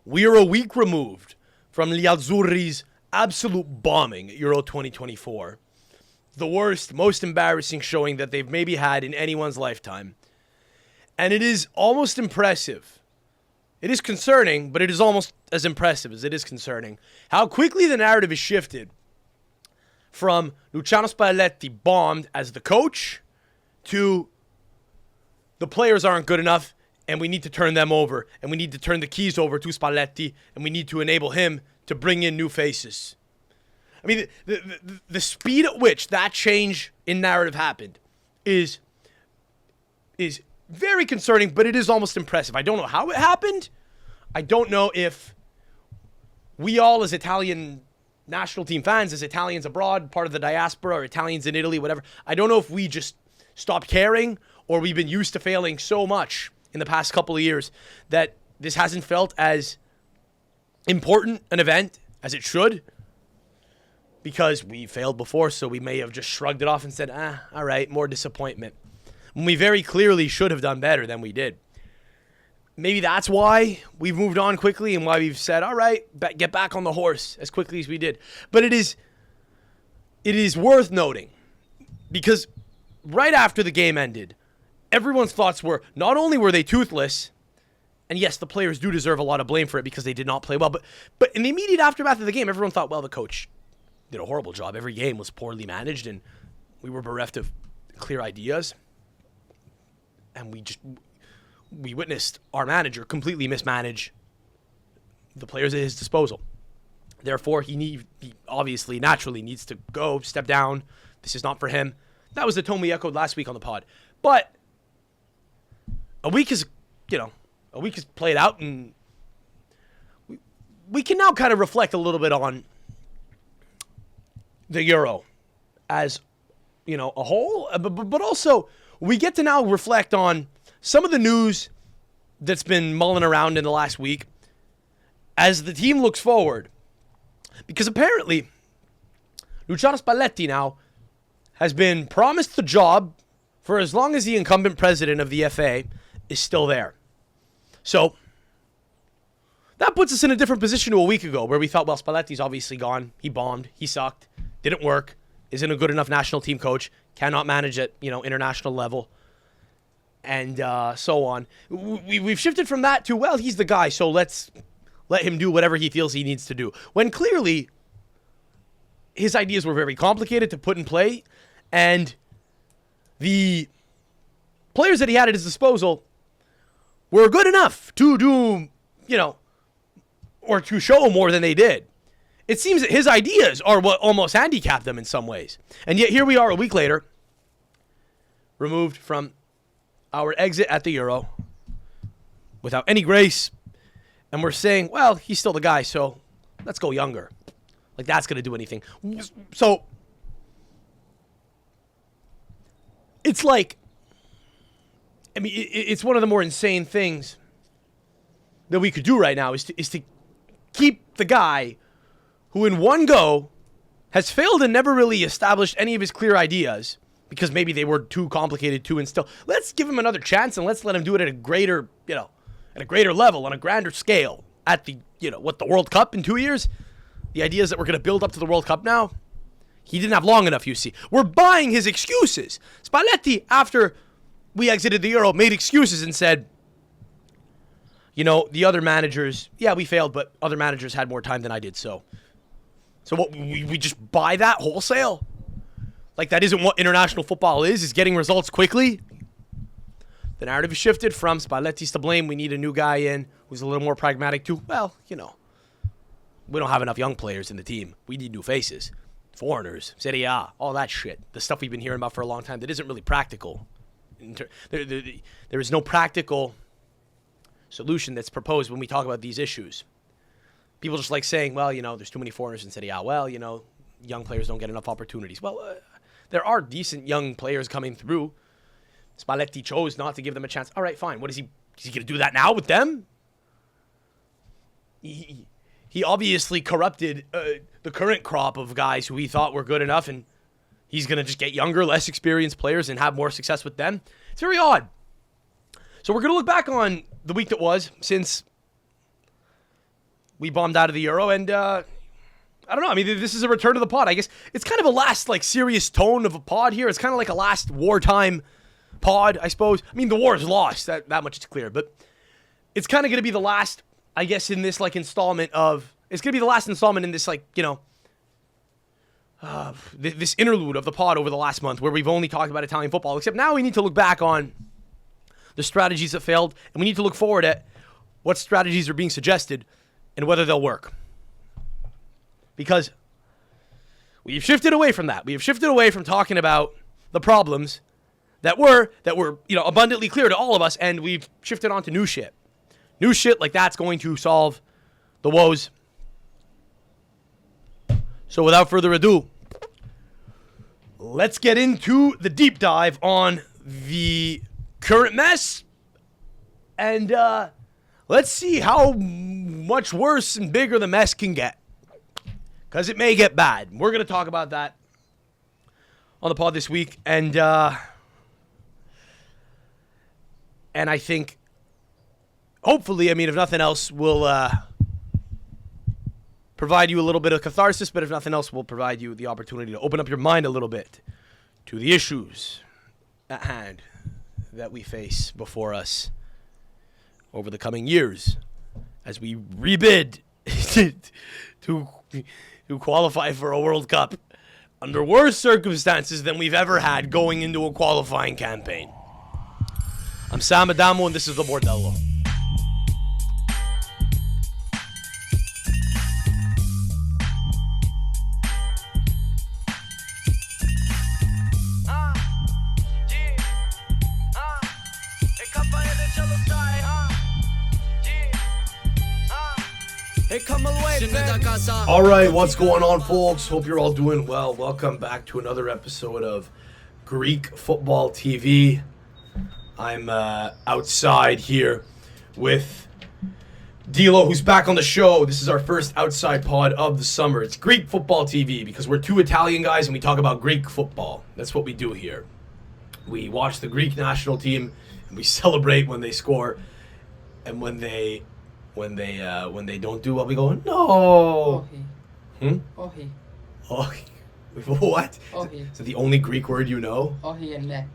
We are a week removed from the Azzurri's absolute bombing at Euro 2024. The worst, most embarrassing showing that they've maybe had in anyone's lifetime. And it is almost impressive. It is concerning, but it is almost as impressive as it is concerning. How quickly the narrative is shifted from Luciano Spalletti bombed as the coach to the players aren't good enough and we need to turn them over, and we need to turn the keys over to Spalletti, and we need to enable him to bring in new faces. I mean, the speed at which that change in narrative happened is very concerning, but it is almost impressive. I don't know how it happened. I don't know if we all as Italian national team fans, as Italians abroad, part of the diaspora, or Italians in Italy, whatever, I don't know if we just stopped caring or we've been used to failing so much in the past couple of years that this hasn't felt as important an event as it should, because we failed before, so we may have just shrugged it off and said, all right, more disappointment, when we very clearly should have done better than we did. Maybe that's why we've moved on quickly and why we've said, all right, get back on the horse as quickly as we did. But it is worth noting, because right after the game ended, everyone's thoughts were, not only were they toothless, and yes, the players do deserve a lot of blame for it because they did not play well, but in the immediate aftermath of the game, everyone thought, well, the coach did a horrible job. Every game was poorly managed, and we were bereft of clear ideas. And we witnessed our manager completely mismanage the players at his disposal. Therefore, he obviously, naturally needs to go, step down. This is not for him. That was the tone we echoed last week on the pod. But a week has played out, and we can now kind of reflect a little bit on the Euro as, a whole, but also we get to now reflect on some of the news that's been mulling around in the last week as the team looks forward. Because apparently, Luciano Spalletti now has been promised the job for as long as the incumbent president of the FA is still there. So that puts us in a different position to a week ago, where we thought, well, Spalletti's obviously gone. He bombed. He sucked. Didn't work. Isn't a good enough national team coach. Cannot manage at, international level. And so on. We've shifted from that to, well, he's the guy, so let's let him do whatever he feels he needs to do. When clearly, his ideas were very complicated to put in play, and the players that he had at his disposal were good enough to do, or to show more than they did. It seems that his ideas are what almost handicapped them in some ways. And yet here we are a week later, removed from our exit at the Euro, without any grace, and we're saying, well, he's still the guy, so let's go younger. Like that's going to do anything. So it's like, it's one of the more insane things that we could do right now is to keep the guy who in one go has failed and never really established any of his clear ideas because maybe they were too complicated to instill. Let's give him another chance and let's let him do it at a greater, at a greater level, on a grander scale at the, the World Cup in 2 years? The ideas that we're going to build up to the World Cup now, he didn't have long enough, you see. We're buying his excuses. Spalletti, after we exited the Euro, made excuses and said, the other managers, yeah, we failed, but other managers had more time than I did, so what, we just buy that wholesale? Like that isn't what international football is getting results quickly? The narrative has shifted from Spalletti's to blame. We need a new guy in who's a little more pragmatic to, well, we don't have enough young players in the team. We need new faces. Foreigners, Serie A, all that shit. The stuff we've been hearing about for a long time that isn't really practical. There is no practical solution that's proposed when we talk about these issues. People just like saying, well, there's too many foreigners in Serie A. Well, young players don't get enough opportunities. Well, there are decent young players coming through. Spalletti chose not to give them a chance. All right, fine. What is he going to do that now with them? He obviously corrupted the current crop of guys who he thought were good enough, and he's going to just get younger, less experienced players and have more success with them. It's very odd. So we're going to look back on the week that was, since we bombed out of the Euro, and I don't know. I mean, this is a return to the pod. I guess it's kind of a last, like, serious tone of a pod here. It's kind of like a last wartime pod, I suppose. I mean, the war is lost. That much is clear. But it's kind of going to be the last, I guess, in this, like, installment of... It's going to be the last installment in this, like, you know... this interlude of the pod over the last month where we've only talked about Italian football, except now we need to look back on the strategies that failed, and we need to look forward at what strategies are being suggested and whether they'll work. Because we've shifted away from that. We have shifted away from talking about the problems that were abundantly clear to all of us, and we've shifted on to new shit. New shit like that's going to solve the woes. So without further ado, let's get into the deep dive on the current mess. And let's see how much worse and bigger the mess can get. Because it may get bad. We're going to talk about that on the pod this week. And I think, hopefully, I mean, if nothing else, we'll... provide you a little bit of catharsis, but if nothing else, we'll provide you the opportunity to open up your mind a little bit to the issues at hand that we face before us over the coming years as we rebid to qualify for a World Cup under worse circumstances than we've ever had going into a qualifying campaign. I'm Sam Adamo, and this is the Bordello. All right, what's going on, folks? Hope you're all doing well. Welcome back to another episode of Greek Football TV. I'm outside here with Dilo, who's back on the show. This is our first outside pod of the summer. It's Greek Football TV because we're two Italian guys and we talk about Greek football. That's what we do here. We watch the Greek national team and we celebrate when they score, and when they don't do what we go, no. Ohi. Ohi. Ohi. What? Ohi. Is that the only Greek word you know? Ohi and ne.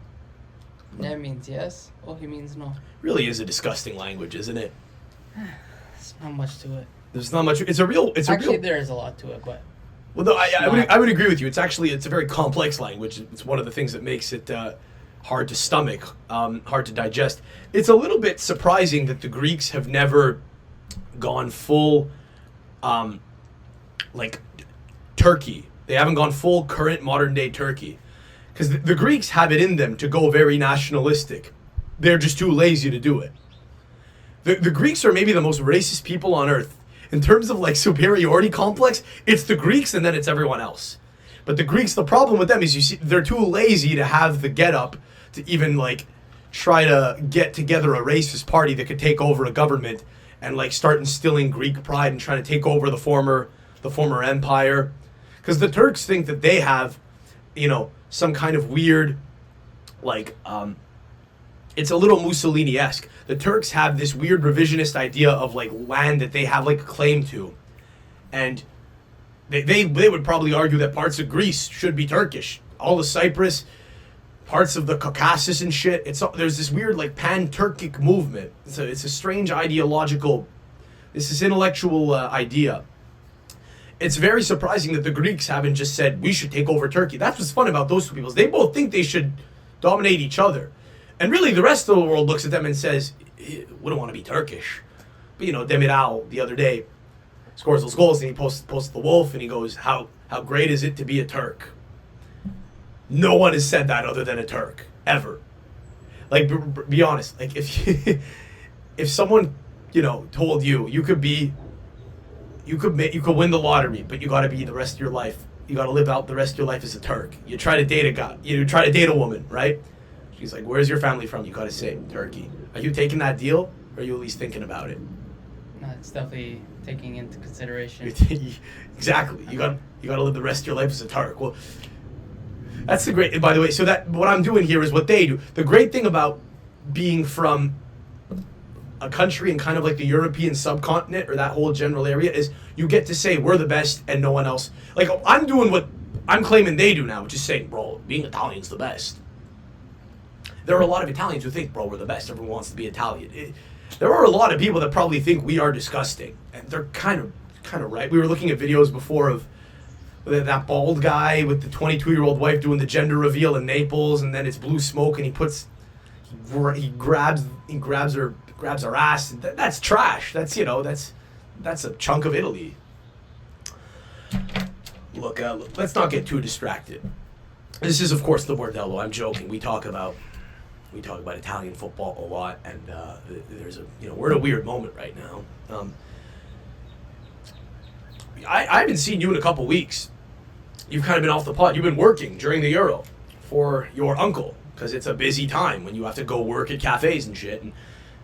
Ne means yes. Ohi means no. Really is a disgusting language, isn't it? There's not much to it. There's not much. Actually, there is a lot to it, but. Well, no, I would agree with you. It's a very complex language. It's one of the things that makes it hard to stomach, hard to digest. It's a little bit surprising that the Greeks have never gone full, like Turkey. They haven't gone full current modern day Turkey, because the Greeks have it in them to go very nationalistic. They're just too lazy to do it. The Greeks are maybe the most racist people on earth. In terms of like superiority complex, it's the Greeks and then it's everyone else. But the Greeks, the problem with them is, you see, they're too lazy to have the get up to even like try to get together a racist party that could take over a government and like start instilling Greek pride and trying to take over the former empire. Because the Turks think that they have, some kind of weird, like, it's a little Mussolini-esque. The Turks have this weird revisionist idea of like land that they have like a claim to. And they would probably argue that parts of Greece should be Turkish. All of Cyprus, parts of the Caucasus and shit. There's this weird like pan-Turkic movement. It's a strange ideological, this intellectual idea. It's very surprising that the Greeks haven't just said, we should take over Turkey. That's what's fun about those two peoples. They both think they should dominate each other. And really the rest of the world looks at them and says, we don't want to be Turkish. But Demiral the other day scores those goals and he posts the wolf and he goes, how great is it to be a Turk? No one has said that other than a Turk, ever. Like, be honest. Like, if someone, told you could win the lottery, but you got to be the rest of your life. You got to live out the rest of your life as a Turk. You try to date a guy. You try to date a woman, right? She's like, where's your family from? You got to say Turkey. Are you taking that deal, or are you at least thinking about it? No, it's definitely taking into consideration. Exactly. You got to live the rest of your life as a Turk. Well, that's the great. By the way, so that what I'm doing here is what they do. The great thing about being from a country in kind of like the European subcontinent or that whole general area is you get to say we're the best and no one else. Like, I'm doing what I'm claiming they do now, which is saying, bro, being Italian's the best. There are a lot of Italians who think, bro, we're the best. Everyone wants to be Italian. There are a lot of people that probably think we are disgusting, and they're kind of right. We were looking at videos before of that bald guy with the 22-year-old wife doing the gender reveal in Naples, and then it's blue smoke, and he grabs her ass. That's trash. That's that's a chunk of Italy. Look, let's not get too distracted. This is, of course, the Bordello. I'm joking. We talk about Italian football a lot, and we're in a weird moment right now. I haven't seen you in a couple weeks. You've kind of been off the pot. You've been working during the Euro for your uncle, because it's a busy time when you have to go work at cafes and shit.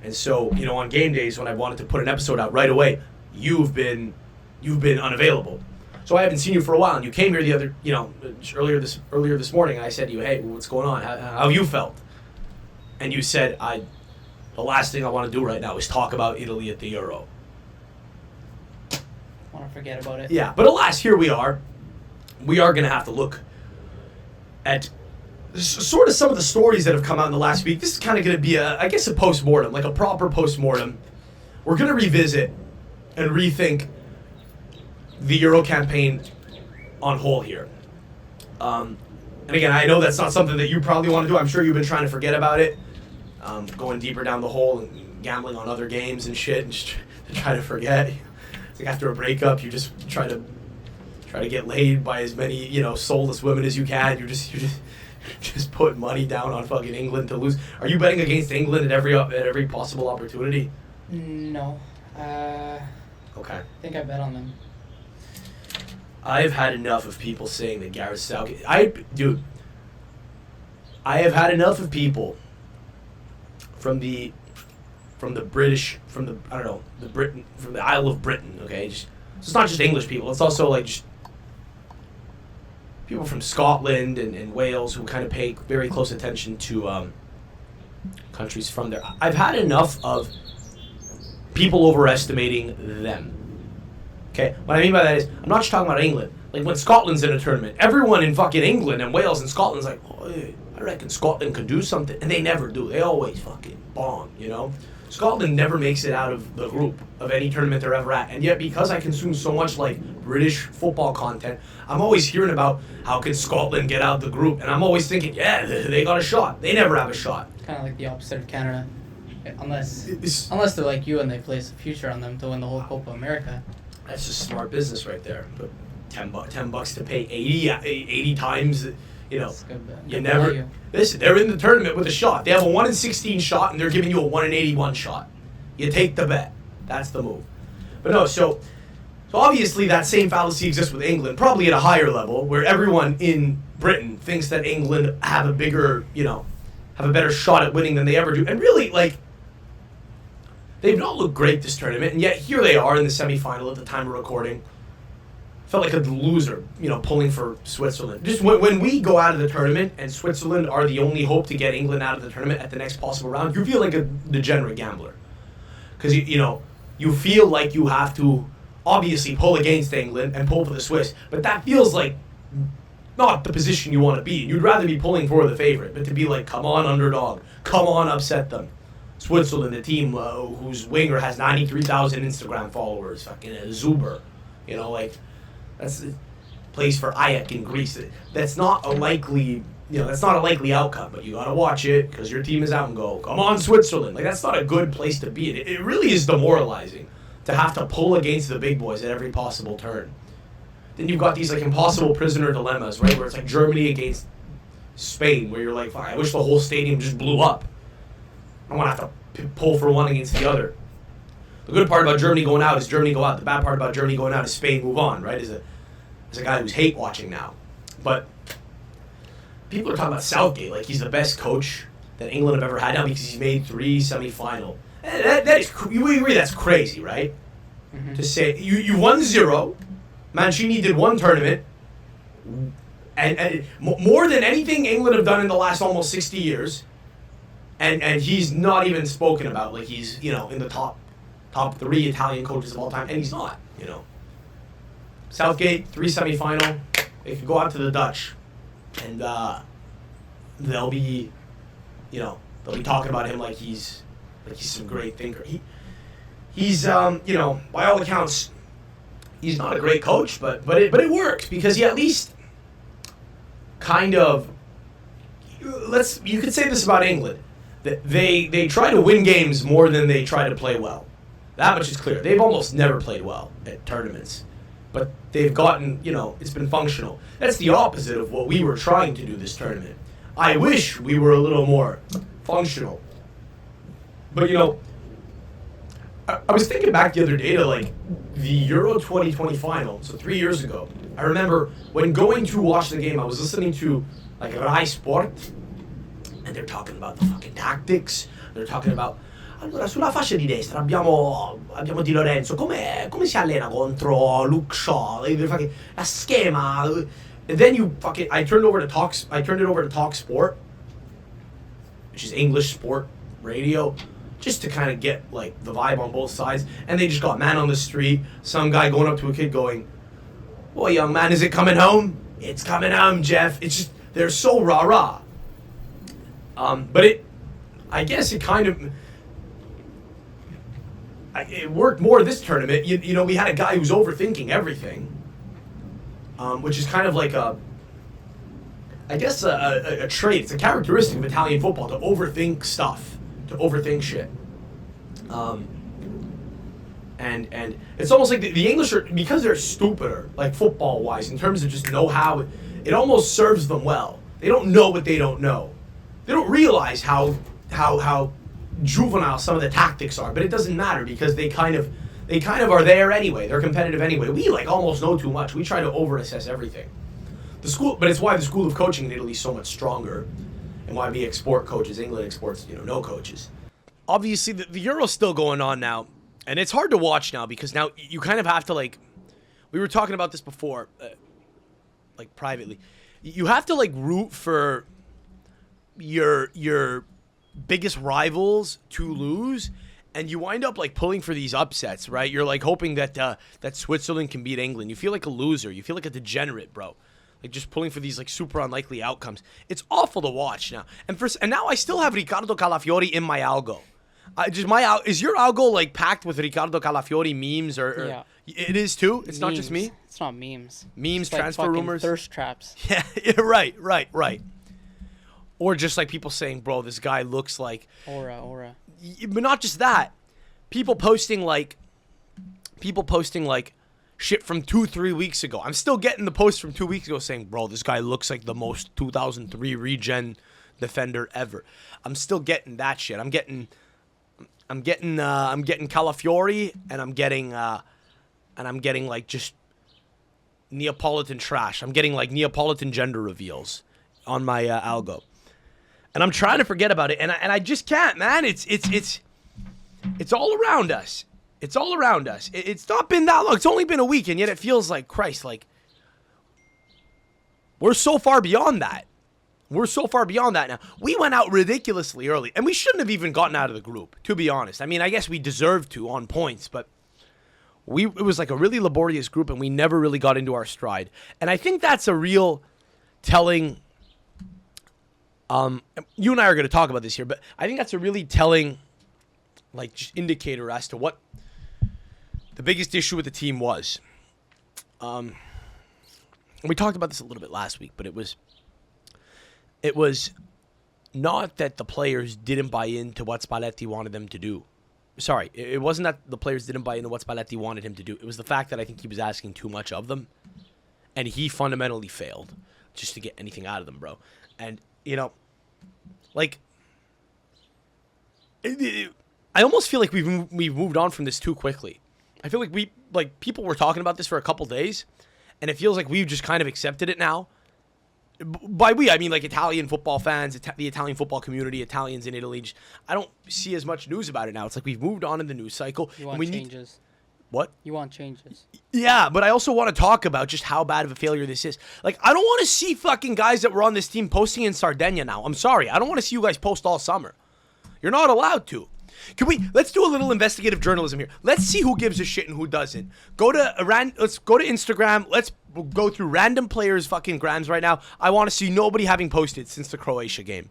And so, on game days when I wanted to put an episode out right away, you've been unavailable. So I haven't seen you for a while, and you came here earlier this morning, and I said to you, hey, what's going on? How have you felt? And you said, the last thing I want to do right now is talk about Italy at the Euro. Want to forget about it? Yeah, but alas, here we are. We are going to have to look at sort of some of the stories that have come out in the last week. This is kind of going to be a post-mortem, like a proper post-mortem. We're going to revisit and rethink the Euro campaign on whole here. And again, I know that's not something that you probably want to do. I'm sure you've been trying to forget about it. Going deeper down the hole and gambling on other games and shit and just to try to forget. It's like after a breakup, you just try to get laid by as many, soulless women as you can. You're just putting money down on fucking England to lose. Are you betting against England at every possible opportunity? No. Okay. I think I bet on them. I've had enough of people saying that Gareth Southgate. I have had enough of people from the British, from the Isle of Britain. Okay, so it's not just English people. It's also like just people from Scotland and Wales who kind of pay very close attention to countries from there. I've had enough of people overestimating them. Okay, what I mean by that is, I'm not just talking about England. Like when Scotland's in a tournament, everyone in fucking England and Wales and Scotland's like, oh, hey, I reckon Scotland could do something. And they never do. They always fucking bomb, Scotland never makes it out of the group of any tournament they're ever at. And yet, because I consume so much like British football content, I'm always hearing about how can Scotland get out of the group. And I'm always thinking, yeah, they got a shot. They never have a shot. Kind of like the opposite of Canada. Unless they're like you and they place a future on them to win the whole Copa America. That's just smart business right there. But $10 to pay 80 times, That's good, you never. value. Listen, they're in the tournament with a shot. They have a 1 in 16 shot, and they're giving you a 1 in 81 shot. You take the bet. That's the move. But no, so obviously that same fallacy exists with England, probably at a higher level, where everyone in Britain thinks that England have a better shot at winning than they ever do. And really, they've not looked great this tournament, and yet here they are in the semifinal at the time of recording. Felt like a loser, pulling for Switzerland. Just when we go out of the tournament and Switzerland are the only hope to get England out of the tournament at the next possible round, you feel like a degenerate gambler. Because, you feel like you have to obviously pull against England and pull for the Swiss, but that feels like not the position you want to be in. You'd rather be pulling for the favorite, but to be like, come on, underdog, come on, upset them. Switzerland, the team whose winger has 93,000 Instagram followers, fucking Zuber, that's a place for Ajax in Greece. That's not a likely, outcome, but you gotta watch it because your team is out and go, come on, Switzerland. That's not a good place to be. It really is demoralizing to have to pull against the big boys at every possible turn. Then you've got these impossible prisoner dilemmas, right, where it's like Germany against Spain, where you're like, fuck, I wish the whole stadium just blew up. I don't want to have to pull for one against the other. The good part about Germany going out is Germany go out. The bad part about Germany going out is Spain move on, right? As a guy who's hate watching now. But people are talking about Southgate like he's the best coach that England have ever had now because he's made 3 semi-final. That is, we agree that's crazy, right? Mm-hmm. To say, you won 0, Mancini did 1 tournament, and more than anything England have done in the last almost 60 years, and he's not even spoken about like he's in the top 3 Italian coaches of all time, and he's not. Southgate 3 semifinal. They could go out to the Dutch, and they'll be talking about him like he's some great thinker. He's by all accounts, he's not a great coach, but it works because he at least kind of you could say this about England, that they try to win games more than they try to play well. That much is clear. They've almost never played well at tournaments, but they've gotten, it's been functional. That's the opposite of what we were trying to do this tournament. I wish we were a little more functional. But, I was thinking back the other day to, like, the Euro 2020 final, so 3 years ago. I remember when going to watch the game, I was listening to, like, Rai Sport, and they're talking about the fucking tactics. They're talking about... Allora, sulla fascia di destra abbiamo Di Lorenzo. Come si allena contro Luke Shaw? La schema. And then I turned it over to Talk Sport, which is English sport radio, just to kind of get like the vibe on both sides. And they just got man on the street, some guy going up to a kid going, "Boy, young man, is it coming home? It's coming home, Jeff." It's just they're so rah-rah. But I guess it kind of. It worked more this tournament. We had a guy who was overthinking everything, which is kind of like a trait. It's a characteristic of Italian football to overthink stuff, to overthink shit. And it's almost like the English are, because they're stupider, like football-wise, in terms of just know-how, it almost serves them well. They don't know what they don't know. They don't realize how juvenile some of the tactics are, but it doesn't matter because they kind of are there anyway. They're competitive anyway. We almost know too much. We try to overassess everything. But it's why the school of coaching in Italy is so much stronger, and why we export coaches. England exports no coaches. Obviously, the Euro's still going on now, and it's hard to watch now because now you kind of have to we were talking about this before, privately. You have to root for your biggest rivals to lose, and you wind up pulling for these upsets, right? You're hoping that that Switzerland can beat England. You feel like a loser. You feel like a degenerate, bro. Just pulling for these super unlikely outcomes. It's awful to watch now. And now I still have Riccardo Calafiori in my algo. Is your algo packed with Riccardo Calafiori memes or Yeah. It is too? It's Memes. not just me? It's not memes. Memes, It's transfer rumors. Thirst traps. Yeah, right. Or just people saying, bro, this guy looks like... Aura. But not just that. People posting shit from 2-3 weeks ago. I'm still getting the post from 2 weeks ago saying, bro, this guy looks like the most 2003 regen defender ever. I'm still getting that shit. I'm getting Calafiori, and I'm getting just Neapolitan trash. I'm getting Neapolitan gender reveals on my algo. And I'm trying to forget about it, and I just can't, man. It's all around us. It's all around us. It's not been that long. It's only been a week, and yet it feels like Christ. We're so far beyond that. We're so far beyond that now. We went out ridiculously early, and we shouldn't have even gotten out of the group, to be honest. I mean, I guess we deserved to on points, but it was a really laborious group, and we never really got into our stride. And I think that's a real telling. You and I are going to talk about this here, but I think that's a really telling, just indicator as to what the biggest issue with the team was. We talked about this a little bit last week, but it was not that the players didn't buy into what Spalletti wanted them to do. Sorry, it wasn't that the players didn't buy into what Spalletti wanted him to do. It was the fact that I think he was asking too much of them, and he fundamentally failed just to get anything out of them, bro. And I almost feel like we've moved on from this too quickly. I feel like people were talking about this for a couple days, and it feels like we've just kind of accepted it now. By we, I mean Italian football fans, the Italian football community, Italians in Italy. I don't see as much news about it now. It's like we've moved on in the news cycle. You want changes. What? You want changes. Yeah, but I also want to talk about just how bad of a failure this is. I don't want to see fucking guys that were on this team posting in Sardinia now. I'm sorry. I don't want to see you guys post all summer. You're not allowed to. Let's do a little investigative journalism here. Let's see who gives a shit and who doesn't. Let's go to Instagram. Let's go through random players' fucking grams right now. I want to see nobody having posted since the Croatia game.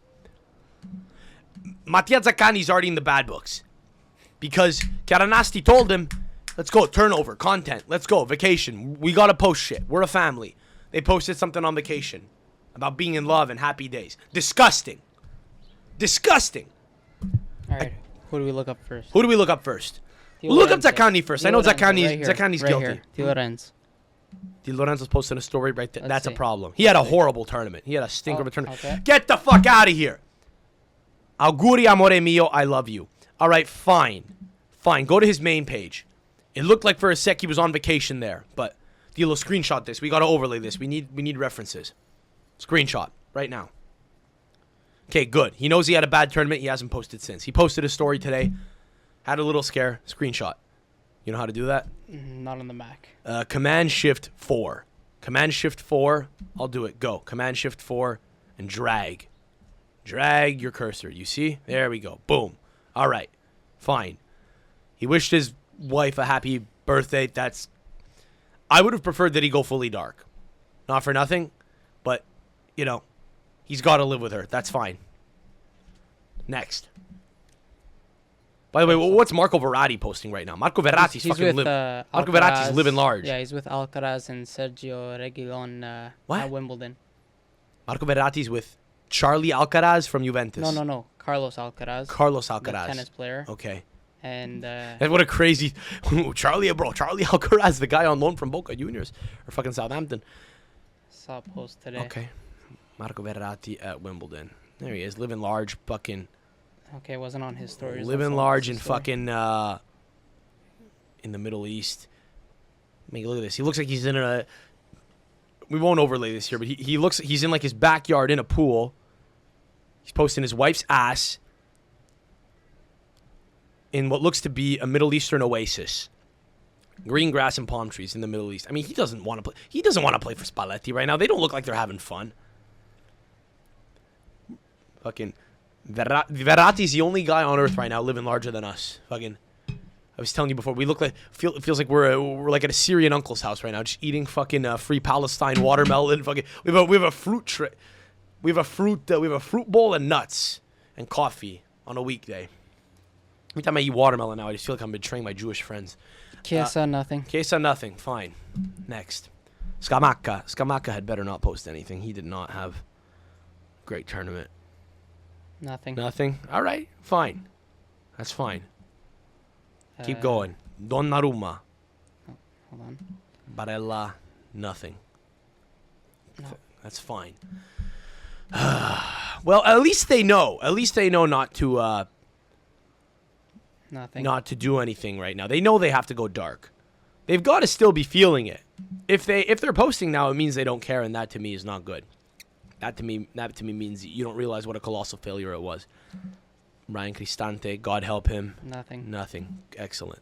Mattia Zaccagni's already in the bad books. Because Caranasti told him, let's go, turnover, content, let's go, vacation. We gotta post shit. We're a family. They posted something on vacation about being in love and happy days. Disgusting. Disgusting. All right. Who do we look up first? Who do we look up first? We'll look up Zaccagni first. I know Zaccagni's guilty. Di Lorenzo. Di Lorenzo's posting a story right there. That's see. a problem. He had a horrible tournament. He had a stinker of a tournament. Okay. Get the fuck out of here. Auguri, amore mio, I love you. All right, fine. Fine, go to his main page. It looked like for a sec he was on vacation there, but Dilo, screenshot this. We got to overlay this. We need references. Screenshot right now. Okay, good. He knows he had a bad tournament. He hasn't posted since. He posted a story today. Had a little scare. Screenshot. You know how to do that? Not on the Mac. Command Shift 4. Command Shift 4. I'll do it. Go. Command Shift 4 and drag. Drag your cursor. You see? There we go. Boom. All right. Fine. He wished his wife a happy birthday. I would have preferred that he go fully dark. Not for nothing, but, you know, he's got to live with her. That's fine. Next. By the way, what's Marco Verratti posting right now? Marco Verratti's Marco Verratti's living large. Yeah, he's with Alcaraz and Sergio Reguilon at Wimbledon. Marco Verratti's with Charlie Alcaraz from Juventus. No. Carlos Alcaraz. The tennis player. Okay. And what a crazy Charlie Alcaraz, the guy on loan from Boca Juniors or fucking Southampton. Saw a post today. Okay. Marco Verratti at Wimbledon. There he is, living large, fucking. Okay, it wasn't on his story. Living large in fucking in the Middle East. Look at this. He looks like he's in a. We won't overlay this here, but he's in like his backyard in a pool. He's posting his wife's ass in what looks to be a Middle Eastern oasis. Green grass and palm trees in the Middle East. I mean, he doesn't want to play. He doesn't want to play for Spalletti right now. They don't look like they're having fun. Fucking Verratti's the only guy on earth right now living larger than us. Fucking, I was telling you before, we look like it feels like we're like at a Syrian uncle's house right now, just eating fucking free Palestine watermelon. Fucking, we have a fruit tray. We have a fruit bowl and nuts and coffee on a weekday. Every time I eat watermelon now, I just feel like I'm betraying my Jewish friends. Chiesa, nothing. Chiesa, nothing. Fine. Next. Scamacca had better not post anything. He did not have a great tournament. Nothing. All right. Fine. That's fine. Keep going. Donnarumma. Hold on. Barella. Nothing. No. That's fine. Well, at least they know. At least they know not to. Nothing. Not to do anything right now. They know they have to go dark. They've got to still be feeling it. If they're posting now, it means they don't care, and that to me is not good. That to me means you don't realize what a colossal failure it was. Ryan Cristante, God help him. Nothing. Excellent.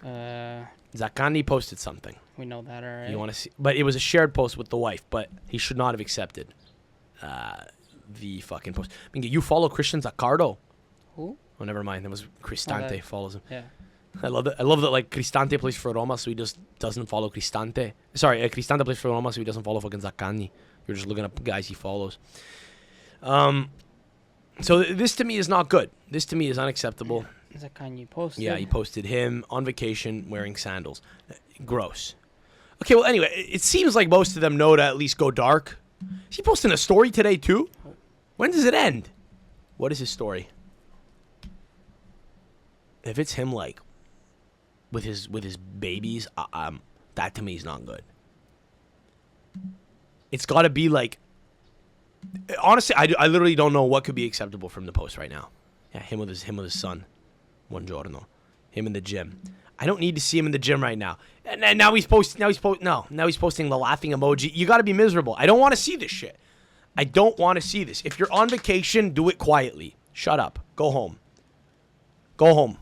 Zaccagni posted something. We know that, all right. You want to see? But it was a shared post with the wife. But he should not have accepted the fucking post. I mean, you follow Christian Zaccardo? Who? Oh, never mind. That was Cristante follows him. Yeah. I love that. I love that. Like Cristante plays for Roma, so he just doesn't follow Cristante. Sorry, Cristante plays for Roma, so he doesn't follow fucking Zaccagni. You're just looking up guys he follows. So this to me is not good. This to me is unacceptable. Zaccagni posted. Yeah, he posted him on vacation wearing sandals. Gross. Okay, well, anyway, it seems like most of them know to at least go dark. Is he posting a story today too? When does it end? What is his story? If it's him like with his babies, that to me is not good. It's got to be like, honestly, I literally don't know what could be acceptable from the post right now. Yeah, him with his son, buongiorno, him in the gym. I don't need to see him in the gym right now. And now he's posting the laughing emoji. You got to be miserable. I don't want to see this shit. I don't want to see this. If you're on vacation, do it quietly. Shut up. Go home. Go home.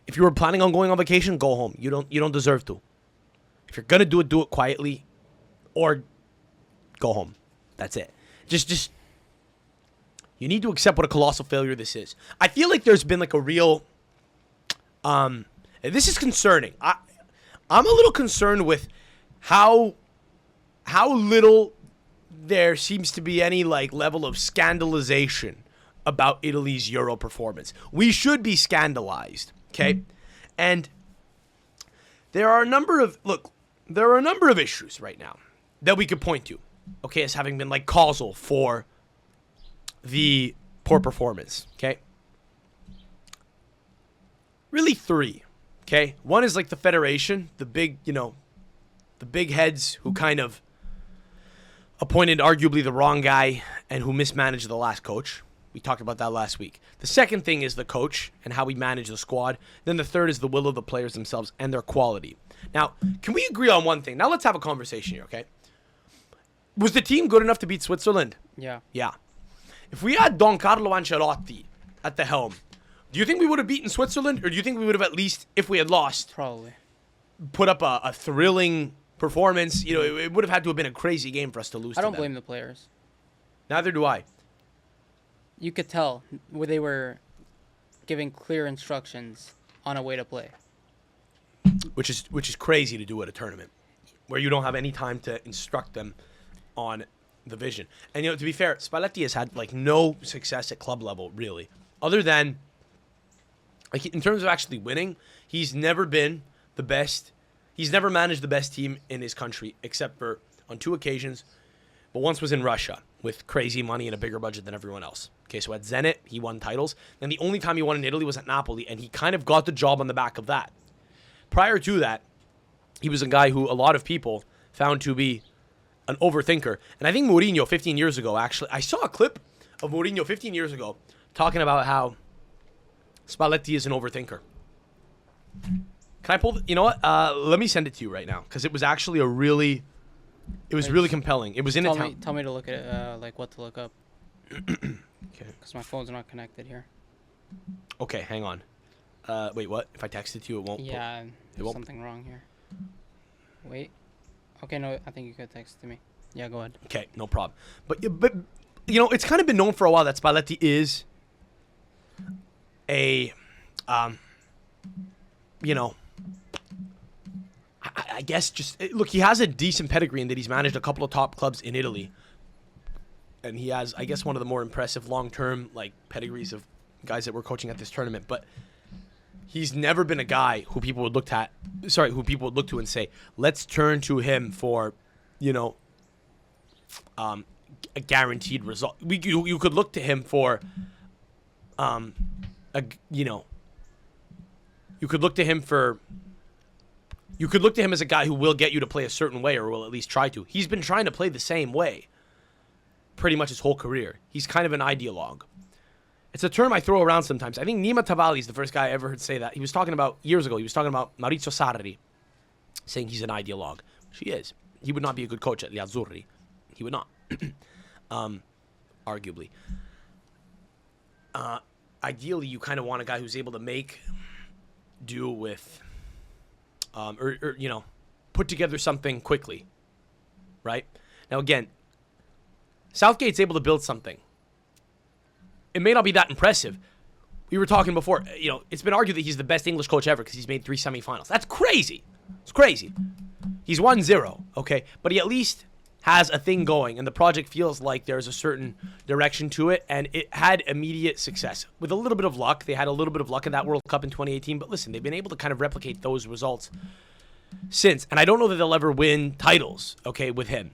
If you were planning on going on vacation, go home. You don't deserve to. If you're gonna do it quietly, or go home. That's it. Just You need to accept what a colossal failure this is. I feel like there's been like a real... this is concerning. I'm a little concerned with how little there seems to be any like level of scandalization about Italy's Euro performance. We should be scandalized, okay? And there are a number of issues right now that we could point to, okay, as having been like causal for the poor performance, okay? Really three, okay? One is like the federation, the big heads who kind of appointed arguably the wrong guy and who mismanaged the last coach. We talked about that last week. The second thing is the coach and how we manage the squad. Then the third is the will of the players themselves and their quality. Now, can we agree on one thing? Now let's have a conversation here, okay? Was the team good enough to beat Switzerland? Yeah. Yeah. If we had Don Carlo Ancelotti at the helm, do you think we would have beaten Switzerland? Or do you think we would have at least, if we had lost, Probably. put up a thrilling performance? You know, it would have had to have been a crazy game for us to lose. I don't blame the players. Neither do I. You could tell where they were giving clear instructions on a way to play. Which is crazy to do at a tournament where you don't have any time to instruct them on the vision. And, you know, to be fair, Spalletti has had, like, no success at club level, really. Other than, like, in terms of actually winning, he's never been the best. He's never managed the best team in his country, except for on 2 occasions. But once was in Russia with crazy money and a bigger budget than everyone else. Okay, so at Zenit, he won titles. And the only time he won in Italy was at Napoli, and he kind of got the job on the back of that. Prior to that, he was a guy who a lot of people found to be an overthinker. And I think Mourinho 15 years ago, actually, I saw a clip of Mourinho 15 years ago talking about how Spalletti is an overthinker. Can I pull, you know what? Let me send it to you right now, because it was actually really compelling. It was in Italian. Tell me to look at it, like what to look up. Okay. Because my phone's not connected here. Okay, hang on. Wait, what? If I text it to you, it won't. Yeah, it there's won't. something wrong here. Wait. Okay, no, I think you could text it to me. Yeah, go ahead. Okay, no problem. But you know, it's kind of been known for a while that Spalletti is a, you know, I guess just look. He has a decent pedigree in that he's managed a couple of top clubs in Italy, and he has, I guess, one of the more impressive long-term like pedigrees of guys that were coaching at this tournament. But he's never been a guy who people would look to and say, let's turn to him for, you know, a guaranteed result. You could look to him for, you could look to him as a guy who will get you to play a certain way, or will at least try to. He's been trying to play the same way pretty much his whole career. He's kind of an ideologue. It's a term I throw around sometimes. I think Nima Tavali is the first guy I ever heard say that. He was talking about, years ago, Maurizio Sarri, saying he's an ideologue. Which he is. He would not be a good coach at the Azzurri. He would not. Arguably. Ideally, you kind of want a guy who's able to make do with, or you know, put together something quickly. Right? Now, again, Southgate's able to build something. It may not be that impressive. We were talking before, you know, it's been argued that he's the best English coach ever because he's made 3 semifinals. That's crazy. It's crazy. He's 1-0, okay? But he at least has a thing going, and the project feels like there's a certain direction to it, and it had immediate success. With a little bit of luck, they had a little bit of luck in that World Cup in 2018, but listen, they've been able to kind of replicate those results since. And I don't know that they'll ever win titles, okay, with him.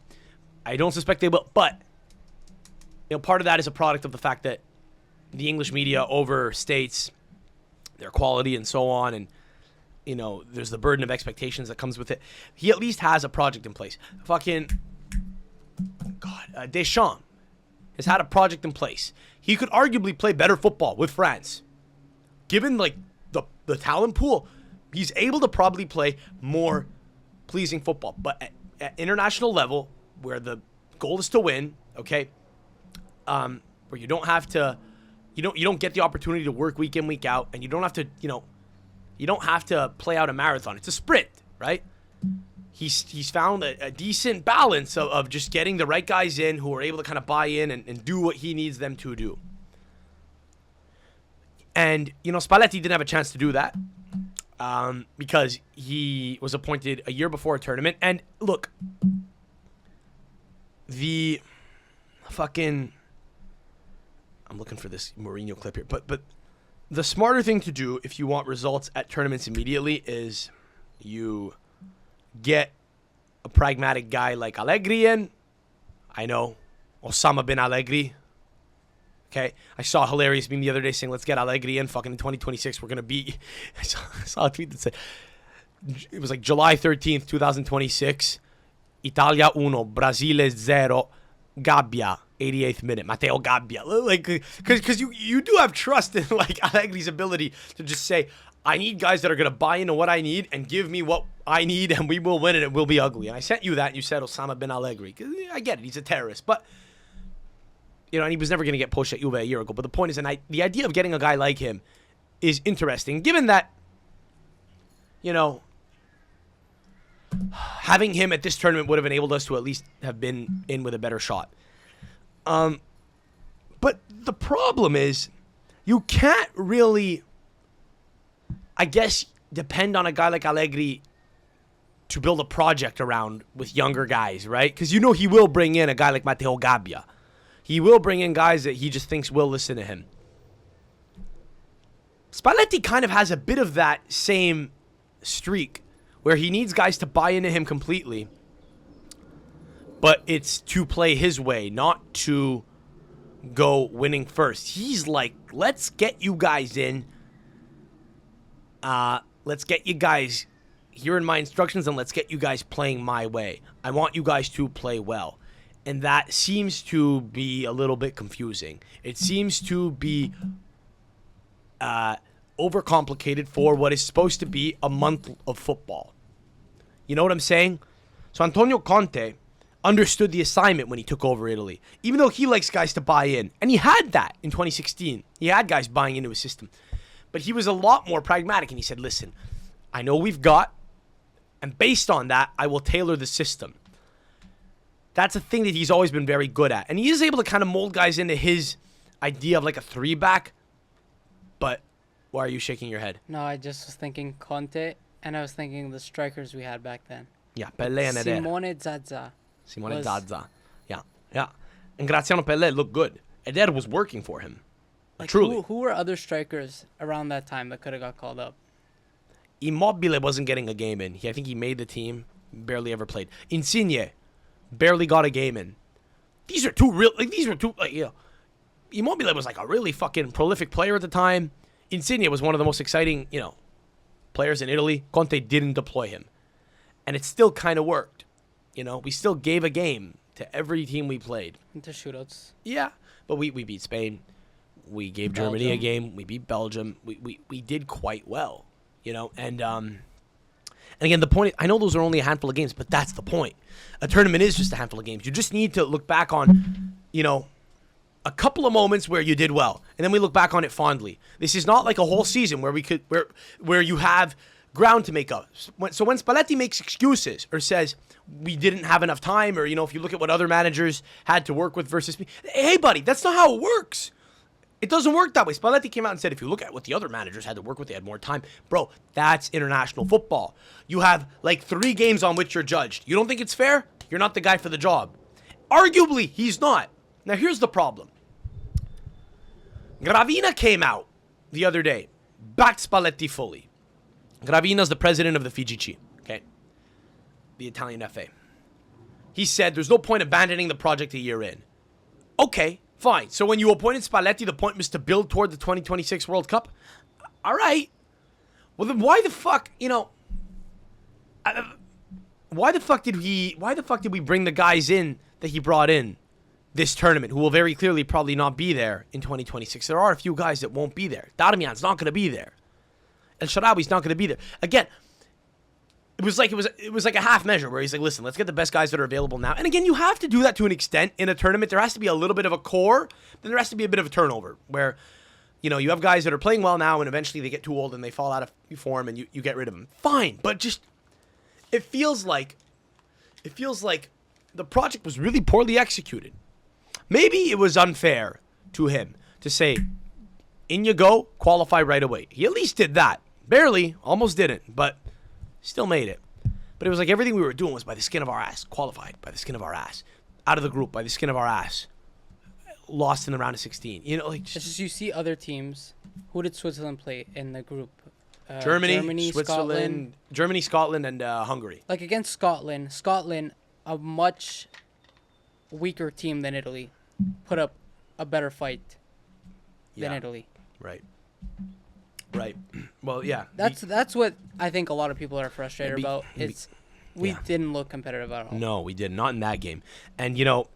I don't suspect they will, but, you know, part of that is a product of the fact that the English media overstates their quality and so on, and, you know, there's the burden of expectations that comes with it. He at least has a project in place. Deschamps has had a project in place. He could arguably play better football with France. Given, like, the talent pool, he's able to probably play more pleasing football. But at international level, where the goal is to win, okay, where you don't have to... You don't get the opportunity to work week in, week out, and you don't have to, you know, you don't have to play out a marathon. It's a sprint, right? He's found a decent balance of just getting the right guys in who are able to kind of buy in and do what he needs them to do. And, Spalletti didn't have a chance to do that because he was appointed a year before a tournament. And look, the fucking... I'm looking for this Mourinho clip here. But the smarter thing to do if you want results at tournaments immediately is you get a pragmatic guy like Allegri in. I know, Osama bin Allegri. Okay, I saw a hilarious meme the other day saying, let's get Allegri in. Fucking in 2026, we're going to beat... I saw a tweet that said, it was like July 13th, 2026. Italia 1, Brasile 0, Gabbia, 88th minute. Matteo Gabbia. Like, because you do have trust in, like, Allegri's ability to just say, I need guys that are going to buy into what I need and give me what I need, and we will win and it will be ugly. And I sent you that, and you said Osama bin Allegri. I get it. He's a terrorist. But... and he was never going to get pushed at Juve a year ago. But the point is, the idea of getting a guy like him is interesting, given that, having him at this tournament would have enabled us to at least have been in with a better shot. But the problem is, you can't really, I guess, depend on a guy like Allegri to build a project around with younger guys, right? Because he will bring in a guy like Matteo Gabbia. He will bring in guys that he just thinks will listen to him. Spalletti kind of has a bit of that same streak where he needs guys to buy into him completely, but it's to play his way, not to go winning first. He's like, let's get you guys in. Let's get you guys hearing my instructions, and let's get you guys playing my way. I want you guys to play well. And that seems to be a little bit confusing. It seems to be overcomplicated for what is supposed to be a month of football. You know what I'm saying? So Antonio Conte understood the assignment when he took over Italy, even though he likes guys to buy in. And he had that in 2016. He had guys buying into his system. But he was a lot more pragmatic, and he said, listen, I know we've got, and based on that, I will tailor the system. That's a thing that he's always been very good at. And he is able to kind of mold guys into his idea of like a 3-back. But why are you shaking your head? No, I just was thinking Conte, and I was thinking the strikers we had back then. Yeah, Pellè and Eder. Simone Zaza. Yeah. And Graziano Pellè looked good. Eder was working for him. Like, truly. Who were other strikers around that time that could have got called up? Immobile wasn't getting a game in. I think he made the team. Barely ever played. Insigne. Barely got a game in. These are two, Immobile was like a really fucking prolific player at the time. Insigne was one of the most exciting, players in Italy. Conte didn't deploy him. And it still kind of worked. We still gave a game to every team we played. Into shootouts. Yeah, but we beat Spain. We gave Germany a game. We beat Belgium. We did quite well, And again, the point is, I know those are only a handful of games, but that's the point. A tournament is just a handful of games. You just need to look back on, a couple of moments where you did well, and then we look back on it fondly. This is not like a whole season where you have ground to make up. So when Spalletti makes excuses or says we didn't have enough time, or if you look at what other managers had to work with versus me, hey buddy, that's not how it works. It doesn't work that way. Spalletti came out and said, if you look at what the other managers had to work with, they had more time. Bro, that's international football. You have like 3 games on which you're judged. You don't think it's fair? You're not the guy for the job. Arguably, he's not. Now, here's the problem. Gravina came out the other day, backed Spalletti fully. Gravina's the president of the FIGC, okay? The Italian FA. He said, there's no point abandoning the project a year in. Okay. Fine. So when you appointed Spalletti, the point was to build toward the 2026 World Cup? All right. Well, then why the fuck, why the fuck did we bring the guys in that he brought in this tournament who will very clearly probably not be there in 2026? There are a few guys that won't be there. Darmian's not going to be there. El Shaarawy's not going to be there. Again, it was like a half measure where he's like, listen, let's get the best guys that are available now. And again, you have to do that to an extent in a tournament. There has to be a little bit of a core, then there has to be a bit of a turnover where, you have guys that are playing well now and eventually they get too old and they fall out of form and you get rid of them. Fine, but just, it feels like the project was really poorly executed. Maybe it was unfair to him to say, In you go, qualify right away. He at least did that. Barely, almost didn't, but still made it. But it was like everything we were doing was by the skin of our ass. Qualified by the skin of our ass. Out of the group by the skin of our ass. Lost in the round of 16. You know, like It's just you see other teams. Who did Switzerland play in the group? Germany, Switzerland, Scotland. Germany, Scotland, and Hungary. Like against Scotland, a much weaker team than Italy, put up a better fight than Italy. Right. Well, yeah. That's what I think a lot of people are frustrated about. We yeah. didn't look competitive at all. No, we did not in that game. And you know,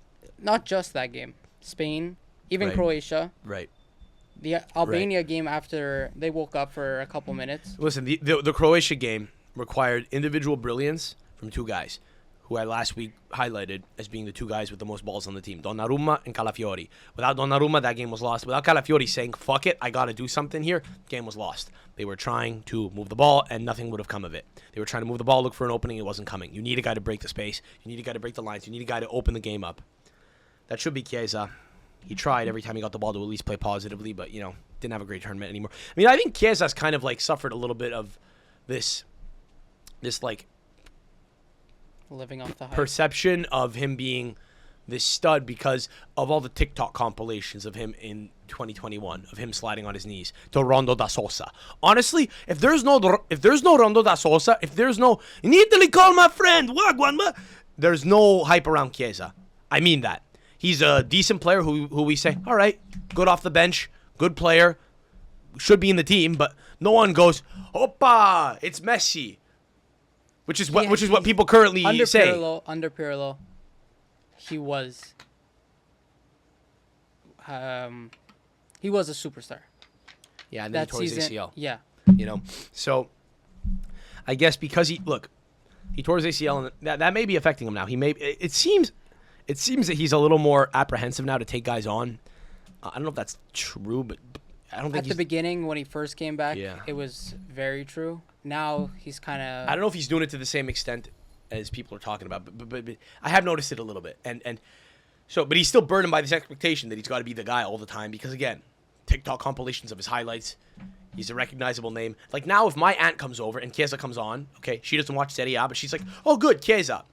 not just that game. Spain, even Right. Croatia. right. The Albania game after they woke up for a couple minutes. Listen, the Croatia game required individual brilliance from two guys who I last week highlighted as being the two guys with the most balls on the team, Donnarumma and Calafiori. Without Donnarumma, that game was lost. Without Calafiori saying, fuck it, I got to do something here, game was lost. They were trying to move the ball, and nothing would have come of it. They were trying to move the ball, look for an opening, it wasn't coming. You need a guy to break the space. You need a guy to break the lines. You need a guy to open the game up. That should be Chiesa. He tried every time he got the ball to at least play positively, but, you know, didn't have a great tournament anymore. I mean, I think Chiesa's kind of, like, suffered a little bit of this like, Living off the hype. perception of him being this stud because of all the TikTok compilations of him in 2021, of him sliding on his knees to Rondo da Sosa. Honestly, if there's no Rondo da Sosa, if there's no, in Italy call my friend, wagwan, there's no hype around Chiesa. I mean that. He's a decent player who we say, all right, good off the bench, good player, should be in the team, but no one goes, Opa, it's Messi. Which is what people currently say. Under Pirlo, he was a superstar. Yeah, and then That he tore his season, ACL. yeah. You know, so I guess because he tore his ACL, and that may be affecting him now. It seems that he's a little more apprehensive now to take guys on. I don't know if that's true, but I don't think At the beginning when he first came back, it was very true. Now he's kind of. I don't know if he's doing it to the same extent as people are talking about, but I have noticed it a little bit, and so, but he's still burdened by this expectation that he's got to be the guy all the time because again, TikTok compilations of his highlights. He's a recognizable name. Like now, if my aunt comes over and Chiesa comes on, okay, she doesn't watch Serie A, but she's like, oh, good, Chiesa.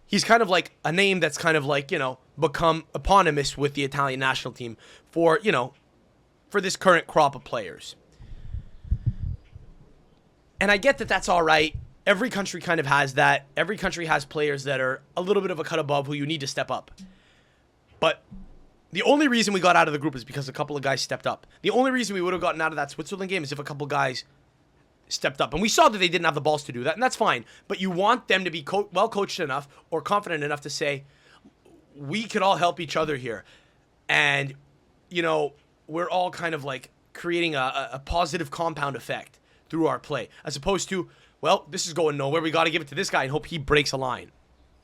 He's kind of like a name that's kind of like, you know, become eponymous with the Italian national team for, you know, for this current crop of players. And I get that that's all right. Every country kind of has that. Every country has players that are a little bit of a cut above who you need to step up. But the only reason we got out of the group is because a couple of guys stepped up. The only reason we would have gotten out of that Switzerland game is if a couple of guys stepped up. And we saw that they didn't have the balls to do that, and that's fine. But you want them to be well coached enough or confident enough to say, we could all help each other here. And, you know, we're all kind of like creating a positive compound effect through our play. As opposed to, well, this is going nowhere. We got to give it to this guy and hope he breaks a line.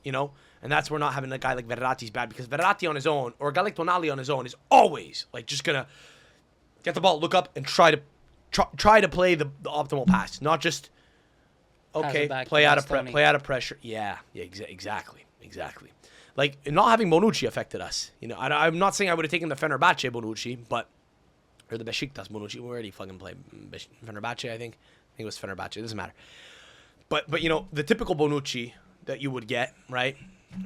You know? And that's where not having a guy like Verratti's bad, because Verratti on his own, or a guy like Tonali on his own, is always like just going to get the ball, look up, and try to play the optimal pass. Not just, okay, play out of pressure. Yeah, exactly. Like, not having Bonucci affected us. You know, I'm not saying I would have taken the Fenerbahce Bonucci, but, or the Besiktas Bonucci. Where did he fucking play? Fenerbahce, I think. I think it was Fenerbahce. It doesn't matter. But you know, the typical Bonucci that you would get, right,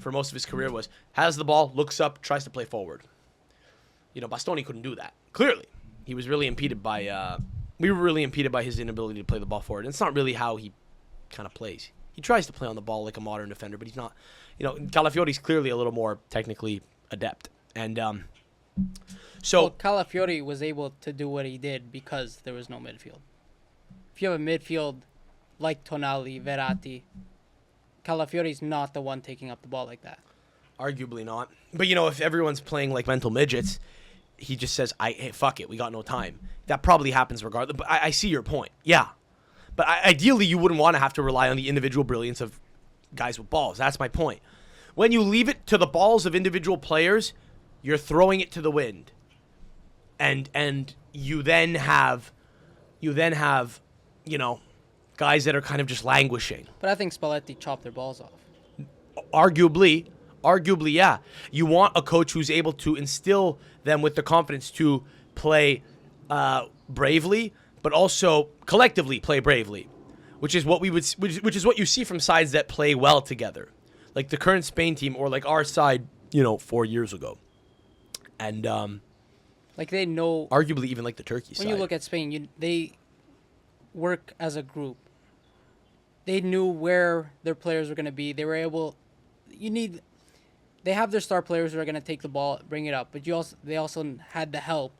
for most of his career was, has the ball, looks up, tries to play forward. You know, Bastoni couldn't do that. Clearly. He was really impeded by, we were really impeded by his inability to play the ball forward. And it's not really how he kind of plays. He tries to play on the ball like a modern defender, but he's not. You know, Calafiori's clearly a little more technically adept. And so... Well, Calafiori was able to do what he did because there was no midfield. If you have a midfield like Tonali, Verratti, Calafiori's not the one taking up the ball like that. Arguably not. But, you know, if everyone's playing like mental midgets, he just says, hey, fuck it, we got no time. That probably happens regardless. But I see your point. Yeah. But ideally, you wouldn't want to have to rely on the individual brilliance of guys with balls. That's my point. When you leave it to the balls of individual players, you're throwing it to the wind. And you then have, you know, guys that are kind of just languishing. But I think Spalletti chopped their balls off. Arguably, yeah. You want a coach who's able to instill them with the confidence to play bravely, but also collectively play bravely, which is what which is what you see from sides that play well together, like the current Spain team or like our side, 4 years ago, and like they know. Arguably, even like the Turkey side. When you look at Spain, they work as a group. They knew where their players were going to be. They were able. They have their star players who are going to take the ball, bring it up, but they also had the help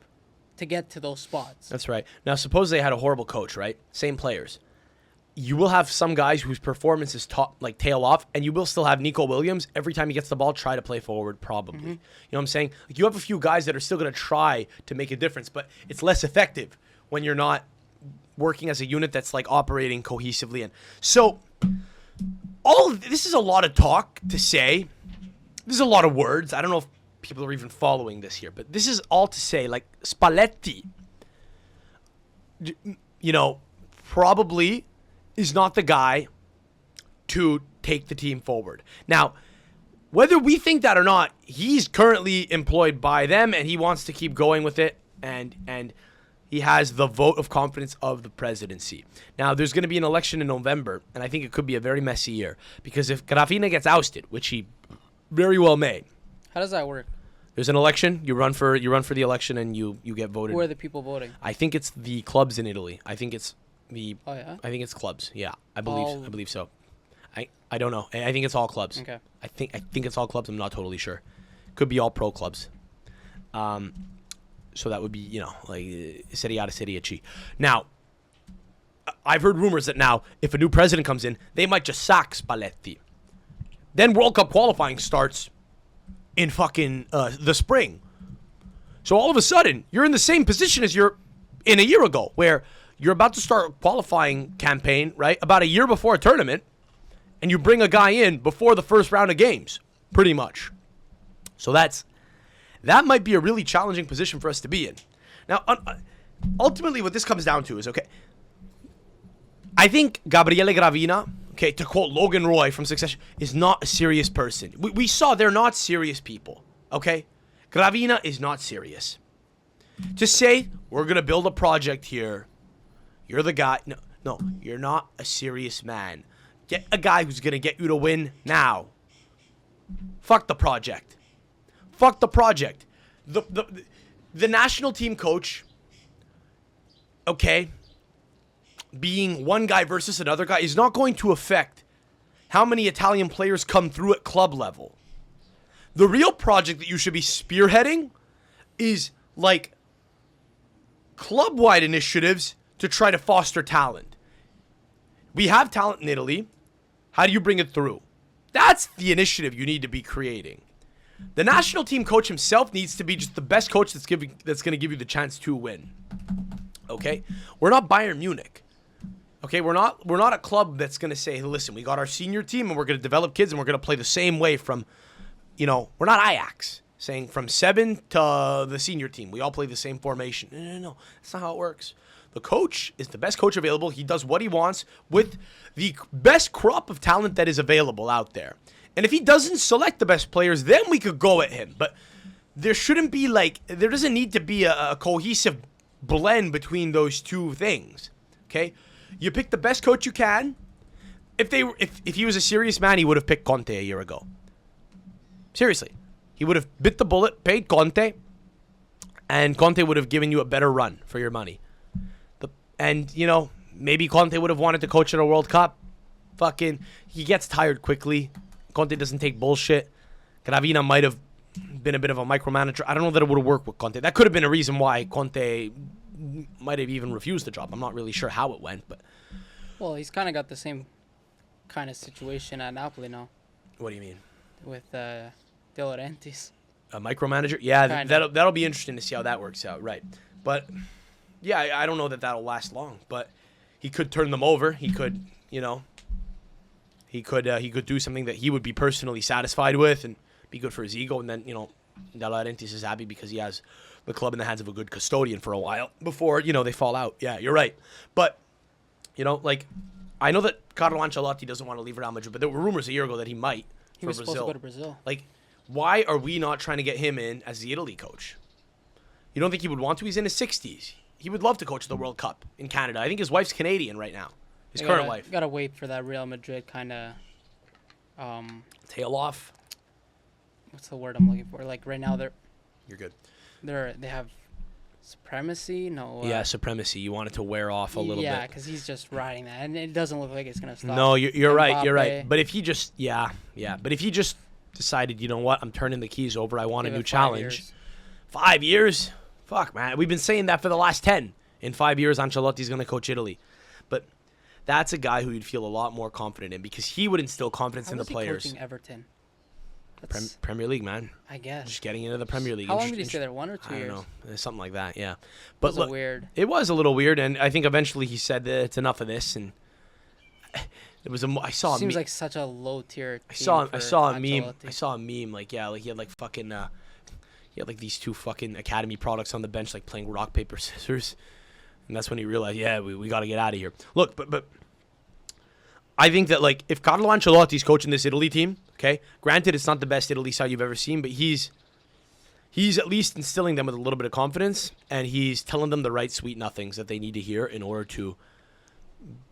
to get to those spots. That's right. Now, suppose they had a horrible coach, right? Same players. You will have some guys whose performance is tail off, and you will still have Nico Williams every time he gets the ball try to play forward, probably. You know what I'm saying? Like, you have a few guys that are still going to try to make a difference, but it's less effective when you're not working as a unit that's like operating cohesively. And so this is a lot of talk to say. This is a lot of words. I don't know if people are even following this here, but this is all to say, like, Spalletti, probably is not the guy to take the team forward. Now, whether we think that or not, he's currently employed by them and he wants to keep going with it, and he has the vote of confidence of the presidency. Now, there's going to be an election in November, and I think it could be a very messy year, because if Gravina gets ousted, which he very well may. How does that work? There's an election. You run for the election, and you get voted. Who are the people voting? I think it's the clubs in Italy. I think it's the. Oh yeah. I think it's clubs. Yeah, I believe so. I don't know. I think it's all clubs. Okay. I think it's all clubs. I'm not totally sure. Could be all pro clubs. So that would be like Serie A to Serie C. Now, I've heard rumors that now if a new president comes in, they might just sack Spalletti. Then World Cup qualifying starts in fucking the spring. So all of a sudden, you're in the same position as you're in a year ago, where you're about to start a qualifying campaign, right? About a year before a tournament, and you bring a guy in before the first round of games, pretty much. So that might be a really challenging position for us to be in. Now, ultimately, what this comes down to is, okay, I think Gabriele Gravina, okay, to quote Logan Roy from Succession, is not a serious person. We saw they're not serious people, okay? Gravina is not serious. To say, we're going to build a project here, you're the guy. No, you're not a serious man. Get a guy who's going to get you to win now. Fuck the project. Fuck the project. The national team coach, okay, being one guy versus another guy is not going to affect how many Italian players come through at club level. The real project that you should be spearheading is like club-wide initiatives to try to foster talent. We have talent in Italy. How do you bring it through? That's the initiative you need to be creating. The national team coach himself needs to be just the best coach that's going to give you the chance to win. Okay? We're not Bayern Munich. Okay? We're not a club that's going to say, hey, listen, we got our senior team and we're going to develop kids and we're going to play the same way from, we're not Ajax saying from 7 to the senior team. We all play the same formation. No. That's not how it works. The coach is the best coach available. He does what he wants with the best crop of talent that is available out there. And if he doesn't select the best players, then we could go at him. But there doesn't need to be a cohesive blend between those two things. Okay? You pick the best coach you can. If he was a serious man, he would have picked Conte a year ago. Seriously. He would have bit the bullet, paid Conte, and Conte would have given you a better run for your money. Maybe Conte would have wanted to coach at a World Cup. He gets tired quickly. Conte doesn't take bullshit. Gravina might have been a bit of a micromanager. I don't know that it would have worked with Conte. That could have been a reason why Conte might have even refused the job. I'm not really sure how it went, but... Well, he's kind of got the same kind of situation at Napoli now. What do you mean? With De Laurentiis. A micromanager? Yeah, Kinda. that'll be interesting to see how that works out, right. But, yeah, I don't know that that'll last long, but he could turn them over. He could, He could do something that he would be personally satisfied with and be good for his ego. And then, De Laurentiis is happy because he has the club in the hands of a good custodian for a while before, they fall out. Yeah, you're right. But, I know that Carlo Ancelotti doesn't want to leave Real Madrid, but there were rumors a year ago that he might He was supposed to go to Brazil. Why are we not trying to get him in as the Italy coach? You don't think he would want to? He's in his 60s. he would love to coach the World Cup in Canada. I think his wife's Canadian right now. His current wife. Gotta wait for that Real Madrid kind of tail off. What's the word I'm looking for? Like right now You're good. they have supremacy. No. Yeah, supremacy. You want it to wear off a little bit. Yeah, because he's just riding that, and it doesn't look like it's gonna stop. No, you're right. You're Mbappe. right. But if he just But if he just decided, you know what, I'm turning the keys over. I want Give a new it 5 challenge. years. 5 years? Fuck, man. We've been saying that for the last 10. In 5 years, Ancelotti's going to coach Italy. But that's a guy who you'd feel a lot more confident in because he would instill confidence in the players. Coaching Everton? Premier League, man. I guess. Just getting into the Premier League. How long did he stay there? 1 or 2 years? I don't know. Something like that, yeah. But look, weird. It was a little weird, and I think eventually he said that it's enough of this, and it was I saw. Seems like such a low tier. I saw a meme. I saw a meme like he had like fucking he had like these 2 fucking academy products on the bench like playing rock paper scissors, and that's when he realized we got to get out of here. Look, but I think that like if Carlo Ancelotti's coaching this Italy team, okay, granted it's not the best Italy side you've ever seen, but he's at least instilling them with a little bit of confidence, and he's telling them the right sweet nothings that they need to hear in order to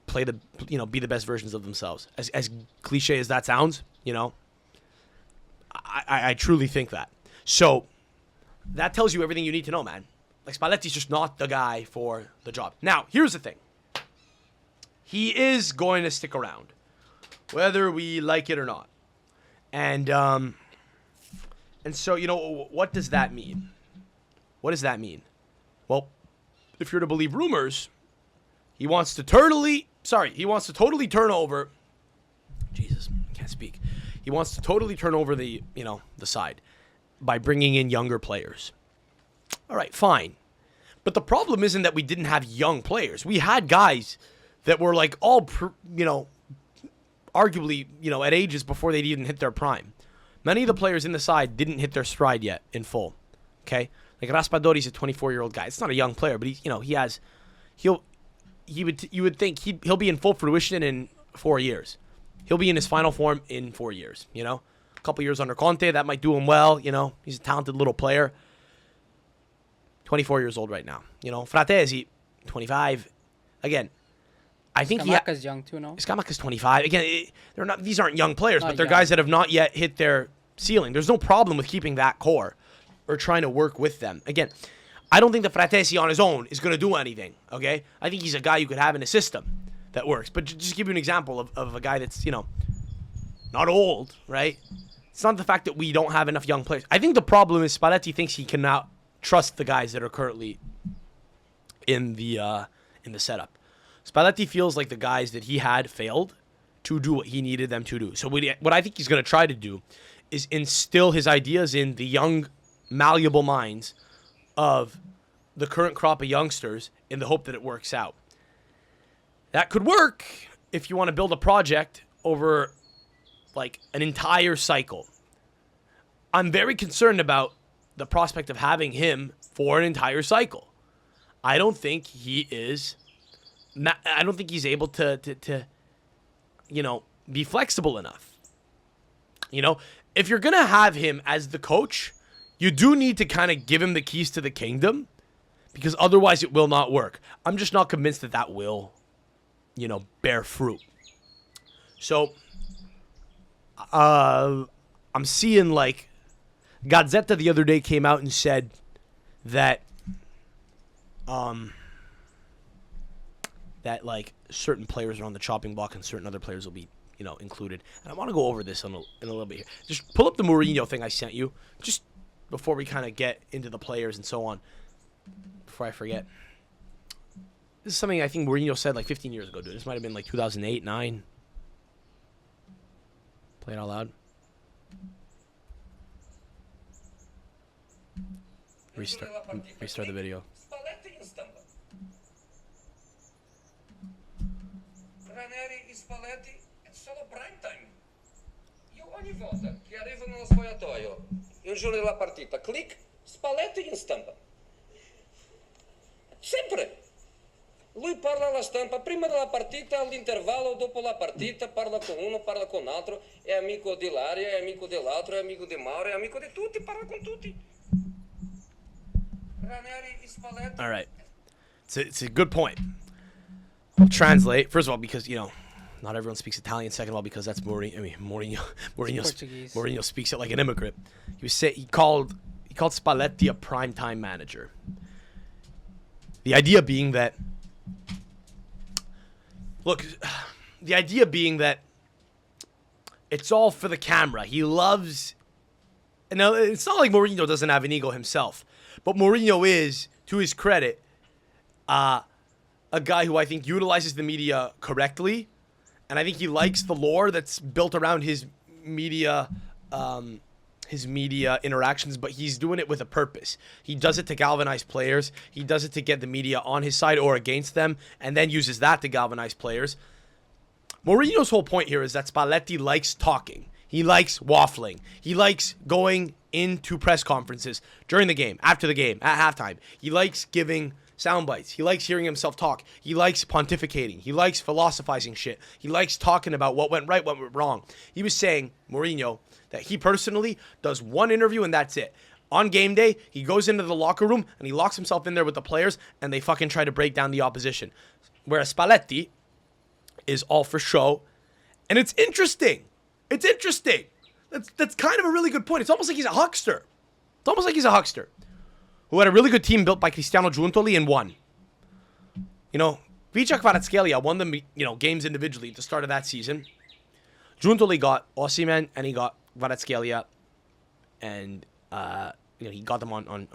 play be the best versions of themselves. As cliche as that sounds, I truly think that. So that tells you everything you need to know, man. Like Spalletti's just not the guy for the job. Now, here's the thing. He is going to stick around, whether we like it or not. And so, what does that mean? What does that mean? Well, if you're to believe rumors, he wants to totally turn over. Jesus, I can't speak. He wants to totally turn over the side by bringing in younger players. All right, fine. But the problem isn't that we didn't have young players. We had guys that were like all, arguably, at ages before they'd even hit their prime. Many of the players in the side didn't hit their stride yet in full. Okay? Like Raspadori's a 24-year-old guy. It's not a young player, but you would think he'll be in full fruition in 4 years. He'll be in his final form in 4 years, A couple years under Conte, that might do him well, He's a talented little player. 24 years old right now. Fratesi, 25. Again, I think Scamacca's young too, no? Scamacca's 25. Again, these aren't young players, but they're young. guys that have not yet hit their ceiling. There's no problem with keeping that core or trying to work with them. Again, I don't think that Fratesi on his own is going to do anything, okay? I think he's a guy you could have in a system that works. But just give you an example of a guy that's, not old, right? It's not the fact that we don't have enough young players. I think the problem is Spalletti thinks he can now trust the guys that are currently in the setup. Spalletti feels like the guys that he had failed to do what he needed them to do. So what I think he's going to try to do is instill his ideas in the young, malleable minds of the current crop of youngsters in the hope that it works out. That could work if you want to build a project over like an entire cycle. I'm very concerned about the prospect of having him for an entire cycle. I don't think he is. I don't think he's able to be flexible enough. If you're gonna have him as the coach, you do need to kind of give him the keys to the kingdom, because otherwise it will not work. I'm just not convinced that will, bear fruit. So, I'm seeing like Gazzetta the other day came out and said that that like certain players are on the chopping block and certain other players will be, included. And I want to go over this in a little bit here. Just pull up the Mourinho thing I sent you, just before we kind of get into the players and so on, before I forget. This is something I think Mourinho said like 15 years ago, dude. This might have been like 2008, 9. Play it out loud. Restart the video. Ranieri e Spalletti è solo prime time. Io ogni volta che arrivo nello spogliatoio, il giorno della partita, clic, Spalletti in stampa. Sempre. Lui parla alla stampa prima della partita, all'intervallo, dopo la partita, parla con uno, parla con l'altro, è amico di Laria, è amico dell'altro, è amico di Mauro, è amico di tutti, parla con tutti. Ranieri e Spalletti. All right. It's a good point. I'll translate. First of all, because, not everyone speaks Italian. Second of all, because that's Mourinho. Portuguese. Mourinho speaks it like an immigrant. He called Spalletti a primetime manager. The idea being that it's all for the camera. He loves. Now, it's not like Mourinho doesn't have an ego himself, but Mourinho is, to his credit, a guy who I think utilizes the media correctly, and I think he likes the lore that's built around his media interactions, but he's doing it with a purpose. He does it to galvanize players. He does it to get the media on his side or against them, and then uses that to galvanize players. Mourinho's whole point here is that Spalletti likes talking. He likes waffling. He likes going into press conferences during the game, after the game, at halftime. He likes giving sound bites. He likes hearing himself talk. He likes pontificating. He likes philosophizing shit. He likes talking about what went right, what went wrong. He was saying, Mourinho, that he personally does one interview and that's it. On game day, he goes into the locker room and he locks himself in there with the players and they fucking try to break down the opposition. Whereas Spalletti is all for show. And it's interesting. It's interesting. That's kind of a really good point. It's almost like he's a huckster. Who had a really good team built by Cristiano Giuntoli and won. Vicha Kvaratskhelia won them, games individually at the start of that season. Giuntoli got Osimhen and he got Kvaratskhelia, and he got them on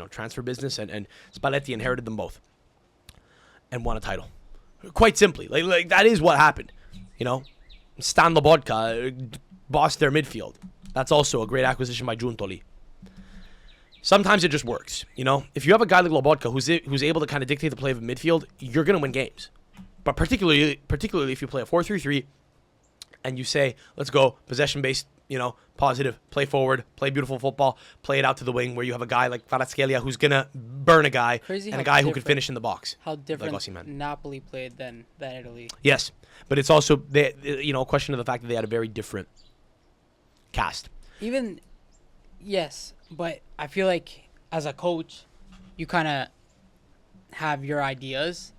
transfer business, and Spalletti inherited them both and won a title. Quite simply, like that is what happened. Stan Lobotka bossed their midfield. That's also a great acquisition by Giuntoli. Sometimes it just works, If you have a guy like Lobotka who's able to kind of dictate the play of a midfield, you're going to win games. But particularly if you play a 4-3-3 and you say, let's go possession-based, positive, play forward, play beautiful football, play it out to the wing where you have a guy like Kvaratskhelia who's going to burn a guy and a guy who can finish in the box. How different like Napoli played than Italy. Yes, but it's also, a question of the fact that they had a very different cast. Yes, but I feel like as a coach, you kind of have your ideas,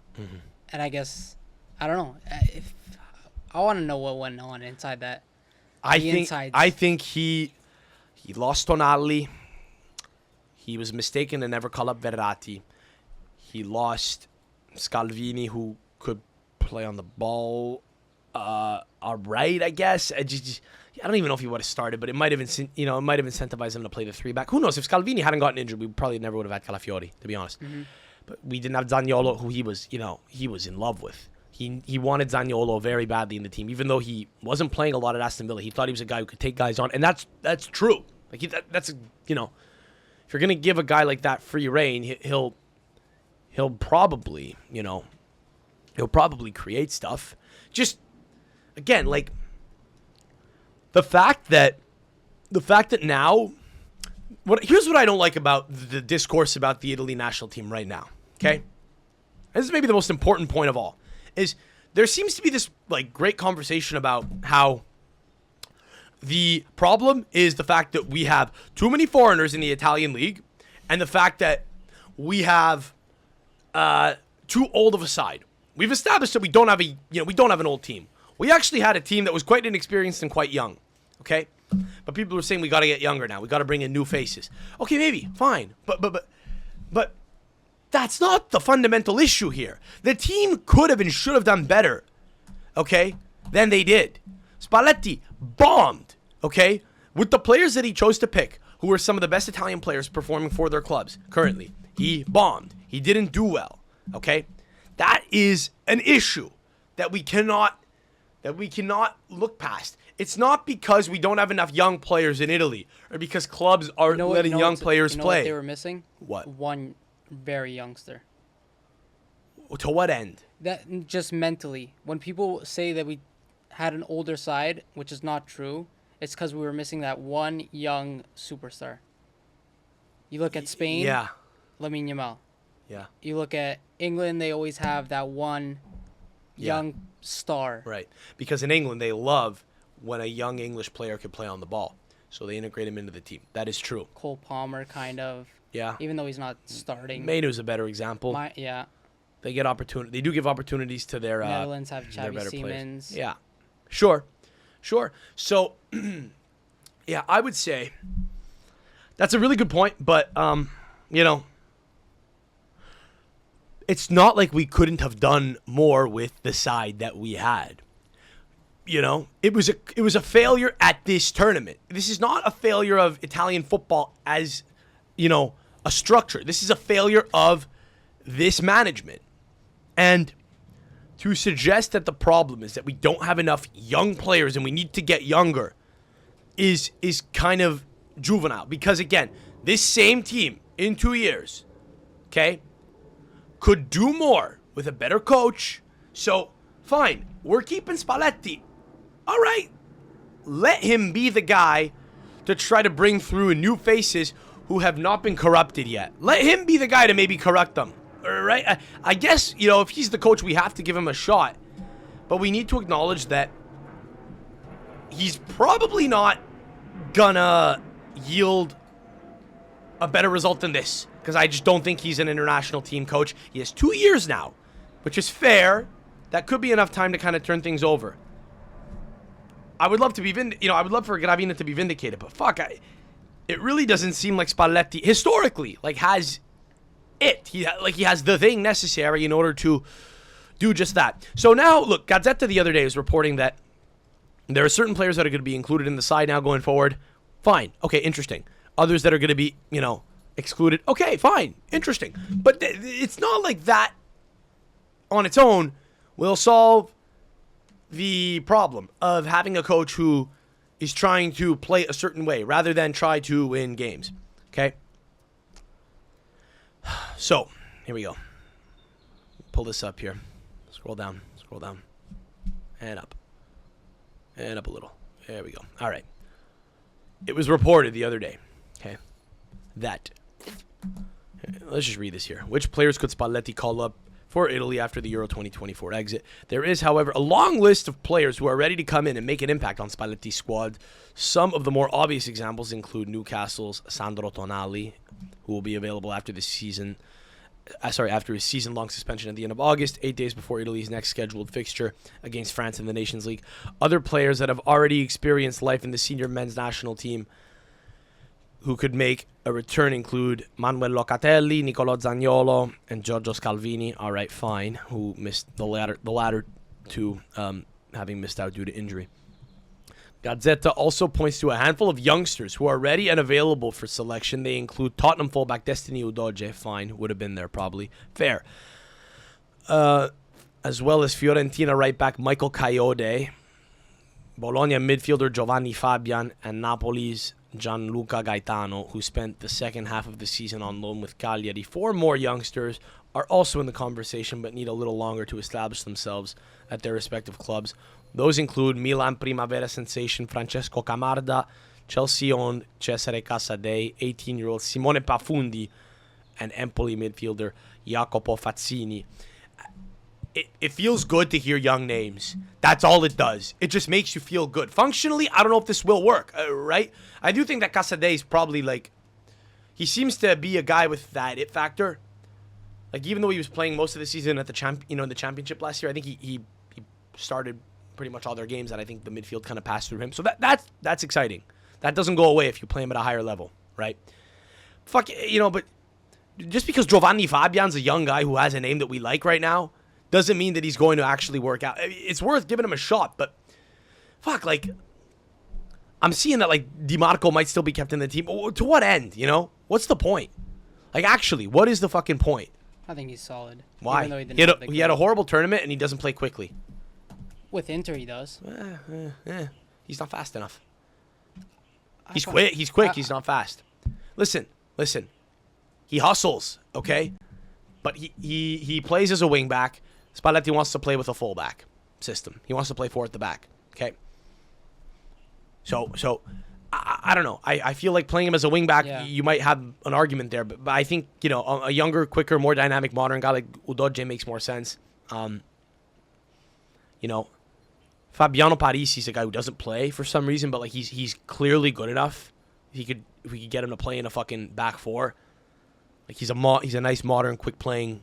and I guess, I don't know, if I want to know what went on inside that. I think he lost Tonali. He was mistaken to never call up Verratti. He lost Scalvini, who could play on the ball all right, I guess. I don't even know if he would have started, but it might have incentivized him to play the 3-back. Who knows? If Scalvini hadn't gotten injured, we probably never would have had Calafiori, to be honest. But we didn't have Zaniolo, who he was in love with. He wanted Zaniolo very badly in the team, even though he wasn't playing a lot at Aston Villa. He thought he was a guy who could take guys on, and that's true. Like if you're gonna give a guy like that free reign, he'll probably create stuff. Just again, like the fact that now, here's what I don't like about the discourse about the Italy national team right now. Okay, this is maybe the most important point of all. Is there seems to be this great conversation about how the problem is the fact that we have too many foreigners in the Italian league, and the fact that we have too old of a side. We've established that we don't have an old team. We actually had a team that was quite inexperienced and quite young, okay? But people are saying we got to get younger now. We got to bring in new faces. Okay, maybe fine, but that's not the fundamental issue here. The team could have and should have done better, okay, than they did. Spalletti bombed, okay, with the players that he chose to pick, who are some of the best Italian players performing for their clubs currently. He bombed. He didn't do well, okay? That is an issue that we cannot look past. It's not because we don't have enough young players in Italy or because clubs aren't letting young players play. What they were missing? What? One very youngster. To what end? That just mentally. When people say that we had an older side, which is not true, it's because we were missing that one young superstar. You look at Spain, yeah, Lamine Yamal. Yeah. You look at England, they always have that one young star. Right. Because in England, they love when a young English player can play on the ball. So they integrate him into the team. That is true. Cole Palmer, kind of. Yeah. Even though he's not starting. Mainoo's a better example. Yeah. They get opportunity. They do give opportunities to their Netherlands have their Xavi better players. Simons. Yeah, sure. So, yeah, I would say that's a really good point. But it's not like we couldn't have done more with the side that we had. It was a failure at this tournament. This is not a failure of Italian football as, a structure. This is a failure of this management. And to suggest that the problem is that we don't have enough young players and we need to get younger is kind of juvenile. Because again, this same team in 2 years, okay, could do more with a better coach. So, fine, we're keeping Spalletti. All right, let him be the guy to try to bring through new faces who have not been corrupted yet. Let him be the guy to maybe corrupt them. All right, I guess, if he's the coach, we have to give him a shot. But we need to acknowledge that he's probably not gonna yield a better result than this. Because I just don't think he's an international team coach. He has 2 years now, which is fair. That could be enough time to kind of turn things over. I would love to be I would love for Gravina to be vindicated, but fuck, it really doesn't seem like Spalletti historically has it. He has the thing necessary in order to do just that. So now, look, Gazzetta the other day was reporting that there are certain players that are going to be included in the side now going forward. Fine, okay, interesting. Others that are going to be, excluded. Okay, fine, interesting. But it's not like that on its own will solve the problem of having a coach who is trying to play a certain way rather than try to win games. Okay? So, here we go. Pull this up here. Scroll down. And up. And up a little. There we go. All right. It was reported the other day, okay, that, let's just read this here. Which players could Spalletti call up for Italy after the Euro 2024 exit? There is, however, a long list of players who are ready to come in and make an impact on Spalletti's squad. Some of the more obvious examples include Newcastle's Sandro Tonali, who will be available after the season. After his season-long suspension at the end of August, 8 days before Italy's next scheduled fixture against France in the Nations League. Other players that have already experienced life in the senior men's national team who could make a return include Manuel Locatelli, Nicolo Zaniolo, and Giorgio Scalvini. All right, fine. Who missed the latter two, having missed out due to injury. Gazzetta also points to a handful of youngsters who are ready and available for selection. They include Tottenham fullback Destiny Udogie. Fine, would have been there probably. Fair. As well as Fiorentina right back Michael Coyote, Bologna midfielder Giovanni Fabian, and Napoli's Gianluca Gaetano, who spent the second half of the season on loan with Cagliari. 4 more youngsters are also in the conversation but need a little longer to establish themselves at their respective clubs. Those include Milan Primavera sensation Francesco Camarda, Chelsea-owned Cesare Casadei, 18-year-old Simone Pafundi, and Empoli midfielder Jacopo Fazzini. It feels good to hear young names. That's all it does. It just makes you feel good. Functionally, I don't know if this will work, right? I do think that Casadei is probably he seems to be a guy with that it factor. Even though he was playing most of the season at the in the championship last year, I think he started pretty much all their games, and I think the midfield kind of passed through him. So that's exciting. That doesn't go away if you play him at a higher level, right? But just because Giovanni Fabian's a young guy who has a name that we like right now doesn't mean that he's going to actually work out. It's worth giving him a shot, but I'm seeing that Di Marco might still be kept in the team. To what end, What's the point? Actually, what is the fucking point? I think he's solid. Why? Even though he had a horrible tournament and he doesn't play quickly. With Inter, he does. He's not fast enough. He's quick. He's not fast. Listen. He hustles, okay? But he plays as a wing back. Spalletti wants to play with a fullback system. He wants to play 4 at the back, okay? So I don't know. I feel like playing him as a wing back, you might have an argument there. But I think, a younger, quicker, more dynamic, modern guy like Udogie makes more sense. Fabiano Parisi's a guy who doesn't play for some reason, but he's clearly good enough. If we could get him to play in a fucking back 4, he's a nice, modern, quick playing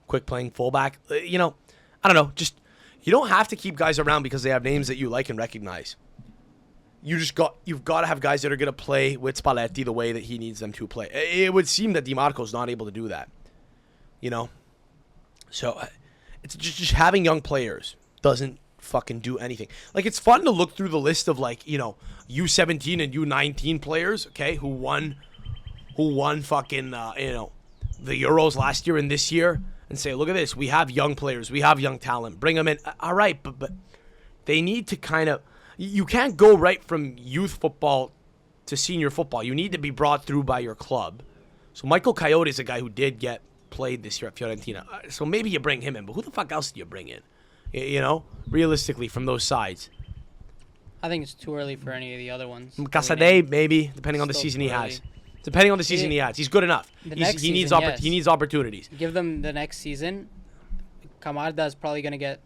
quick playing fullback. You know, I don't know. Just you don't have to keep guys around because they have names that you like and recognize. You've got to have guys that are going to play with Spalletti the way that he needs them to play. It would seem that DiMarco's not able to do that. You know, so it's just having young players doesn't fucking do anything. Like, it's fun to look through the list of, like, you know, U17 and U19 players, okay, who won fucking, you know, the Euros last year and this year, and say, look at this, we have young players, we have young talent, bring them in. All right, but they need to kind of, you can't go right from youth football to senior football. You need to be brought through by your club. So Michael Coyote is a guy who did get played this year at Fiorentina. So maybe you bring him in, but who the fuck else do you bring in? You know, realistically, from those sides. I think it's too early for any of the other ones. Casadei, maybe, depending on the season he has. Depending on the season he has. He's good enough. He needs opportunities. Give them the next season. Camarda is probably going to get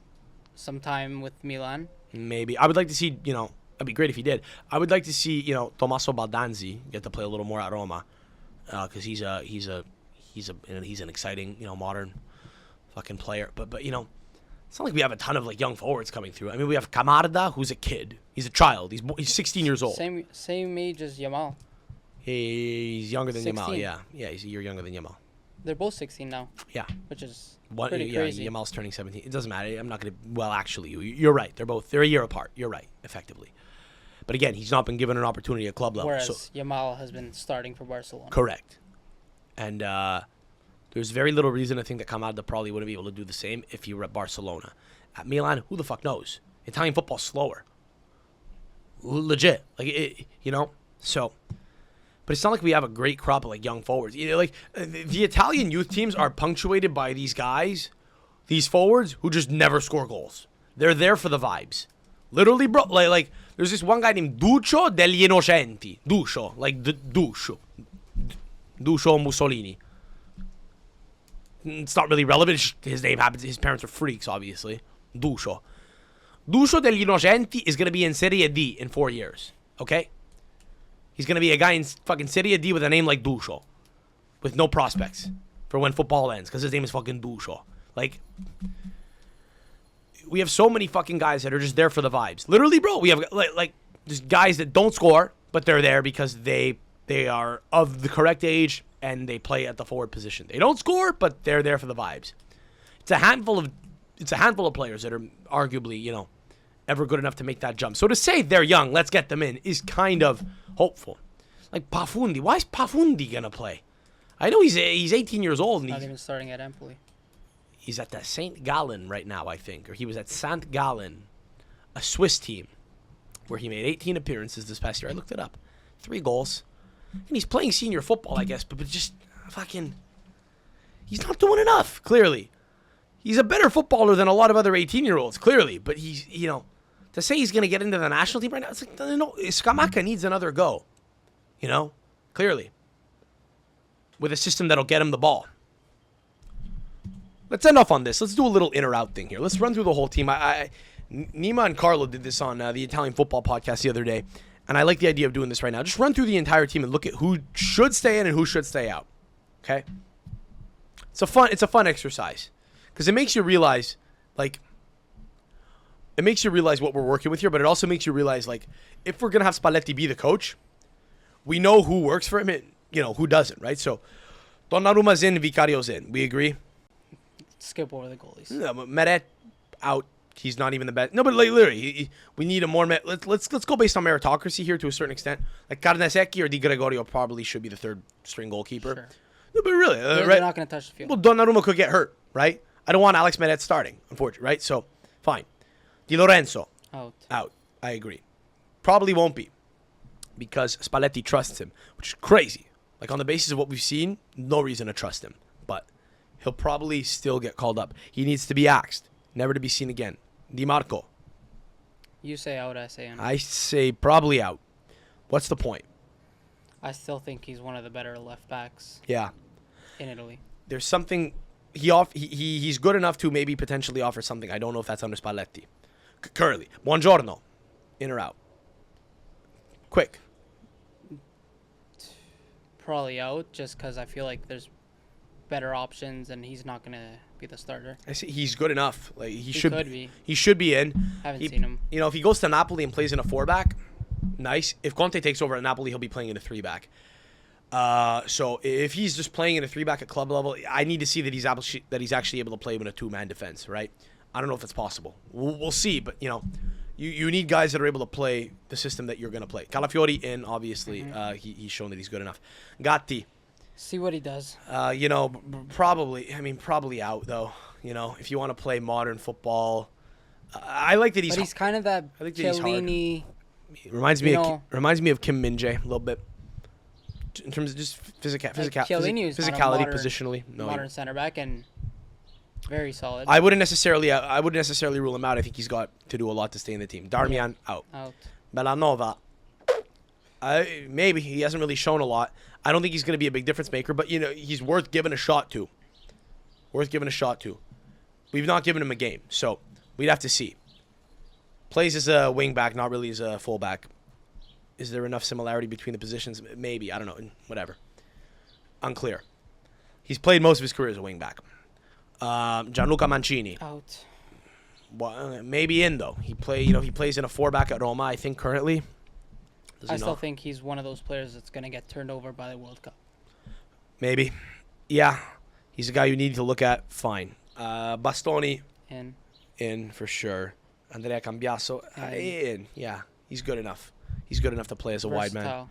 some time with Milan. Maybe. I would like to see, you know, that'd be great if he did. I would like to see, you know, Tommaso Baldanzi get to play a little more at Roma. Because he's an exciting, you know, modern fucking player. But you know, it's not like we have a ton of like young forwards coming through. I mean, we have Camarda, who's a kid. He's a child. He's 16 years old. Same age as Yamal. He's younger than 16. Yamal. Yeah, he's a year younger than Yamal. They're both 16 now. Yeah. Which is pretty crazy. Yamal's turning 17. It doesn't matter. I'm not going to... Well, actually, you're right. They're a year apart. You're right, effectively. But again, he's not been given an opportunity at club level. Whereas Yamal has been starting for Barcelona. Correct. And there's very little reason to think that Camarda probably wouldn't be able to do the same if he were at Barcelona. At Milan, who the fuck knows? Italian football's slower. Legit. Like, you know? So... But it's not like we have a great crop of like young forwards. You know, like the Italian youth teams are punctuated by these guys, these forwards who just never score goals. They're there for the vibes. Literally, bro. Like there's this one guy named Duccio degli Innocenti. Duccio, like Duccio Mussolini. It's not really relevant. His name happens. His parents are freaks, obviously. Duccio degli Innocenti is gonna be in Serie D in 4 years. Okay. He's going to be a guy in fucking Serie D with a name like Duccio. With no prospects for when football ends. Because his name is fucking Duccio. Like, we have so many fucking guys that are just there for the vibes. Literally, bro, we have like just guys that don't score, but they're there because they are of the correct age and they play at the forward position. They don't score, but they're there for the vibes. It's a handful of players that are arguably, you know, ever good enough to make that jump. So to say they're young, let's get them in, is kind of hopeful. Like Pafundi. Why is Pafundi going to play? I know he's 18 years old. And not even starting at Empoli. He's at the St. Gallen right now, I think. Or he was at St. Gallen, a Swiss team, where he made 18 appearances this past year. I looked it up. 3 goals. And he's playing senior football, I guess. But just fucking... He's not doing enough, clearly. He's a better footballer than a lot of other 18-year-olds, clearly. But he's, you know... To say he's going to get into the national team right now, it's like, no, Scamacca needs another go. You know? Clearly. With a system that'll get him the ball. Let's end off on this. Let's do a little in or out thing here. Let's run through the whole team. Nima and Carlo did this on the Italian Football Podcast the other day, and I like the idea of doing this right now. Just run through the entire team and look at who should stay in and who should stay out. Okay? It's a fun exercise. Because it makes you realize, like... It makes you realize what we're working with here, but it also makes you realize, like, if we're going to have Spalletti be the coach, we know who works for him and, you know, who doesn't, right? So, Donnarumma's in, Vicario's in. We agree? Skip over the goalies. No, Meret out. He's not even the best. No, but like, literally, we need a more... Let's go based on meritocracy here to a certain extent. Like, Carnesecchi or Di Gregorio probably should be the third-string goalkeeper. Sure. No, but really, right? They're not going to touch the field. Well, Donnarumma could get hurt, right? I don't want Alex Meret starting, unfortunately, right? So, fine. Di Lorenzo. Out. I agree. Probably won't be. Because Spalletti trusts him, which is crazy. Like, on the basis of what we've seen, no reason to trust him. But he'll probably still get called up. He needs to be axed. Never to be seen again. Di Marco. You say out, I say in. I say probably out. What's the point? I still think he's one of the better left backs. Yeah. In Italy. There's something... He's good enough to maybe potentially offer something. I don't know if that's under Spalletti. Curly. Buongiorno. In or out? Quick. Probably out, just because I feel like there's better options, and he's not going to be the starter. I see he's good enough. Like he Could should be. He should be in. Haven't seen him. You know, if he goes to Napoli and plays in a 4-back, nice. If Conte takes over at Napoli, he'll be playing in a 3-back. So if he's just playing in a 3-back at club level, I need to see that he's actually able to play in a 2-man defense, right? I don't know if it's possible. We'll see, but you know, you need guys that are able to play the system that you're going to play. Calafiori in, obviously. He's shown that he's good enough. Gatti. See what he does. You know, probably out though. You know, if you want to play modern football, I like that he's. But he's kind of that Chiellini. Reminds me of Kim Min-jae a little bit in terms of just physicality, positionally. Modern center back and very solid. I wouldn't necessarily rule him out. I think he's got to do a lot to stay in the team. Darmian out. Belanova. Maybe he hasn't really shown a lot. I don't think he's going to be a big difference maker, but you know he's worth giving a shot to. We've not given him a game, so we'd have to see. Plays as a wing back, not really as a full back. Is there enough similarity between the positions? Maybe. I don't know. Whatever. Unclear. He's played most of his career as a wing back. Gianluca Mancini. Out. Well, maybe in though. He plays in a 4-back at Roma, I think currently. I still think he's one of those players that's going to get turned over by the World Cup. Maybe. Yeah. He's a guy you need to look at. Fine. Bastoni. In for sure. Andrea Cambiaso. In. Yeah. He's good enough. He's good enough to play as a wide man.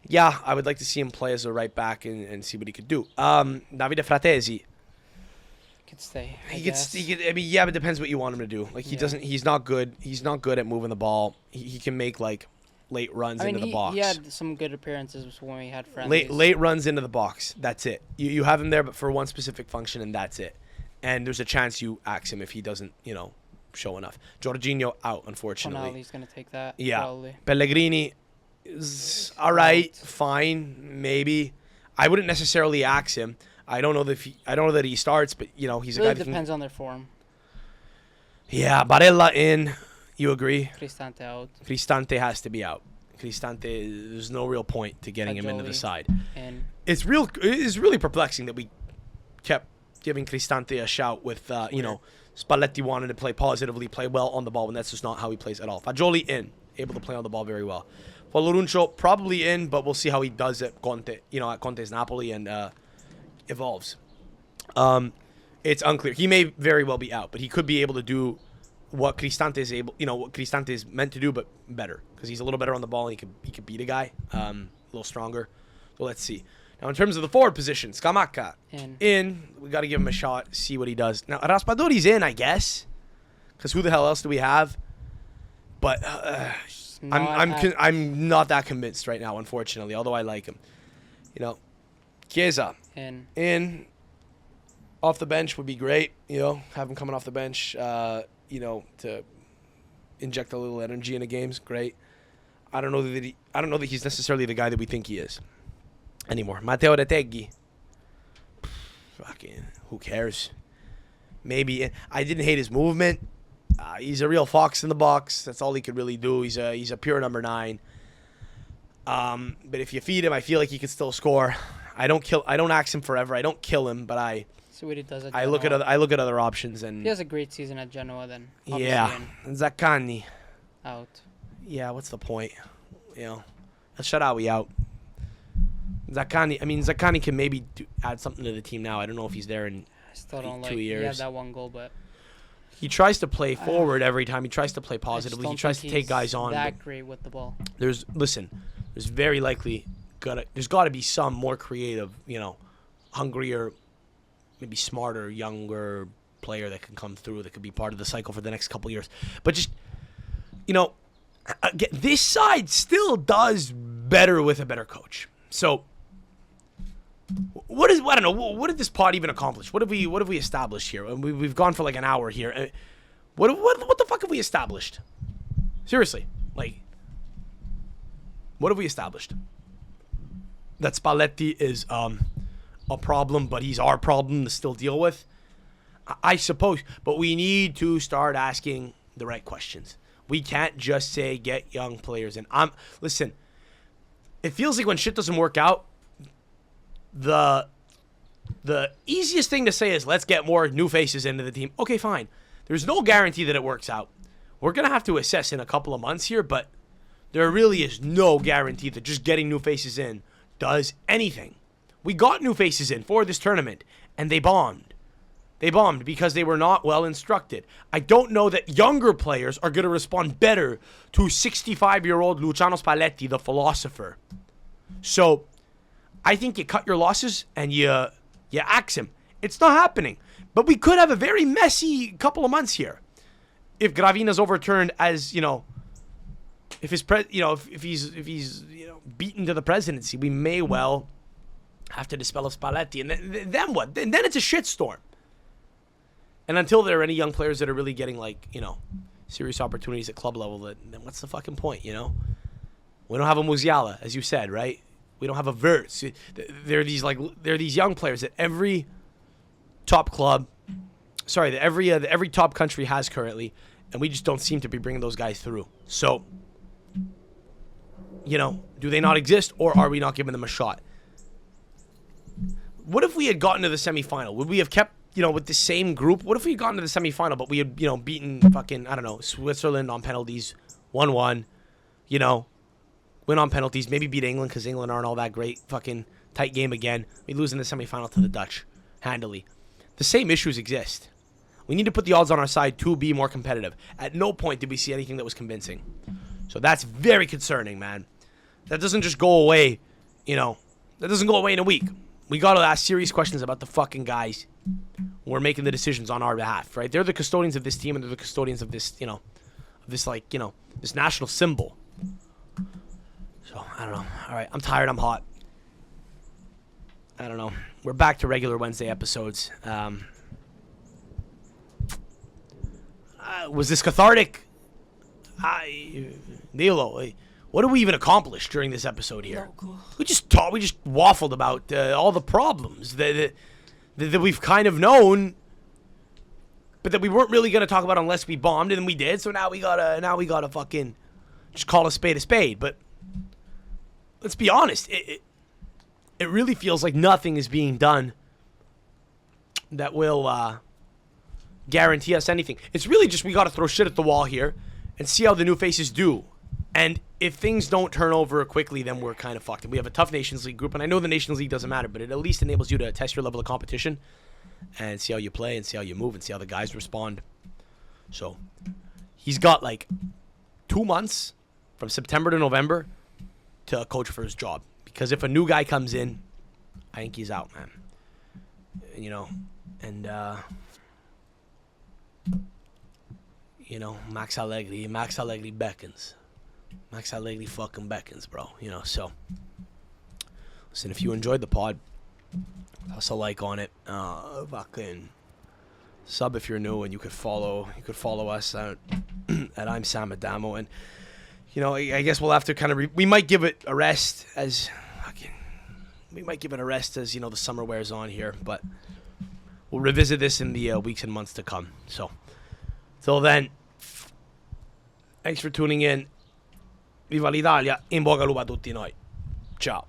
Yeah. I would like to see him play as a right back and see what he could do. Davide Fratesi. Could stay. I mean, yeah, but it depends what you want him to do. Like he's not good. He's not good at moving the ball. He can make like late runs into the box. He had some good appearances when we had friendlies. Late runs into the box. That's it. You have him there, but for one specific function, and that's it. And there's a chance you axe him if he doesn't, show enough. Jorginho out, unfortunately. Tonali's going to take that. Yeah. Probably. Pellegrini is all right, fine, maybe. I wouldn't necessarily axe him. I don't know that he starts, but he's a guy that depends on their form. Yeah, Barella in. You agree? Cristante out. Cristante has to be out. Cristante, there's no real point to getting him into the side. And it's really perplexing that we kept giving Cristante a shout with Spalletti wanted to play positively, play well on the ball, when that's just not how he plays at all. Fagioli in, able to play on the ball very well. Foloruncio probably in, but we'll see how he does at Conte, at Conte's Napoli and evolves. It's unclear. He may very well be out, but he could be able to do what Cristante is meant to do, but better, because he's a little better on the ball and he could beat a guy, a little stronger. So let's see. Now in terms of the forward position, Scamacca in. We got to give him a shot, see what he does. Now Raspadori's in, I guess, because who the hell else do we have? But I'm not that convinced right now, unfortunately. Although I like him, Chiesa in. Off the bench would be great. Have him coming off the bench. To inject a little energy into games, great. I don't know that he's necessarily the guy that we think he is anymore. Matteo Retegui. Fucking, who cares? Maybe. I didn't hate his movement. He's a real fox in the box. That's all he could really do. He's a pure number 9. But if you feed him, I feel like he could still score. I don't axe him forever. I don't kill him, but I see what he does at I look at other options, and he has a great season at Genoa. Then Zaccagni out. Yeah, what's the point? El Shaarawy out. Zaccagni can maybe add something to the team now. I don't know if he's there in I still don't 2 years. He had that one goal, but he tries to play forward every time. He tries to play positively. He tries to take guys on. That great with the ball. There's very likely there's got to be some more creative, hungrier, maybe smarter, younger player that can come through that could be part of the cycle for the next couple years. But just, again, this side still does better with a better coach. So, I don't know, what did this pod even accomplish? What have we established here? We've gone for like an hour here. What the fuck have we established? Seriously, what have we established? That Spalletti is a problem, but he's our problem to still deal with, I suppose. But we need to start asking the right questions. We can't just say get young players in. Listen, it feels like when shit doesn't work out, the the easiest thing to say is let's get more new faces into the team. Okay, fine. There's no guarantee that it works out. We're going to have to assess in a couple of months here, but there really is no guarantee that just getting new faces in does anything. We got new faces in for this tournament, and they bombed. They bombed because they were not well instructed. I don't know that younger players are going to respond better to 65-year-old Luciano Spalletti, the philosopher. So I think you cut your losses and you axe him. It's not happening. But we could have a very messy couple of months here. If Gravina's overturned as, if he's beaten to the presidency, we may well have to dispel of Spalletti. And then what? Then it's a shitstorm. And until there are any young players that are really getting serious opportunities at club level, then what's the fucking point, We don't have a Musiala, as you said, right? We don't have a Verts. There are these young players that every top club, that every top country has currently, and we just don't seem to be bringing those guys through. So, do they not exist, or are we not giving them a shot? What if we had gotten to the semifinal? Would we have kept, with the same group? What if we had gotten to the semifinal, but we had, beaten fucking, I don't know, Switzerland on penalties, 1-1, win on penalties, maybe beat England because England aren't all that great, fucking tight game again. We lose in the semifinal to the Dutch, handily. The same issues exist. We need to put the odds on our side to be more competitive. At no point did we see anything that was convincing. So that's very concerning, man. That doesn't just go away, that doesn't go away in a week. We got to ask serious questions about the fucking guys who are making the decisions on our behalf, right? They're the custodians of this team, and they're the custodians of this, this national symbol. So, I don't know. All right, I'm tired. I'm hot. I don't know. We're back to regular Wednesday episodes. Was this cathartic? Nilo, what did we even accomplish during this episode here? We just waffled about all the problems that we've kind of known, but that we weren't really going to talk about unless we bombed, and then we did. So now we gotta fucking just call a spade. But let's be honest, it really feels like nothing is being done that will guarantee us anything. It's really just we got to throw shit at the wall here and see how the new faces do. And if things don't turn over quickly, then we're kind of fucked. And we have a tough Nations League group, and I know the Nations League doesn't matter, but it at least enables you to test your level of competition and see how you play and see how you move and see how the guys respond. So he's got 2 months from September to November to coach for his job. Because if a new guy comes in, I think he's out, man. Max Allegri beckons. Max Allegri fucking beckons, bro. So listen, if you enjoyed the pod, toss a like on it. Fucking sub if you're new, and you could follow us at I'm Sam Adamo. And I guess we'll have to kind of we might give it a rest as the summer wears on here, but we'll revisit this in the weeks and months to come. So till then, thanks for tuning in. Viva l'Italia, in bocca al lupo a tutti noi. Ciao.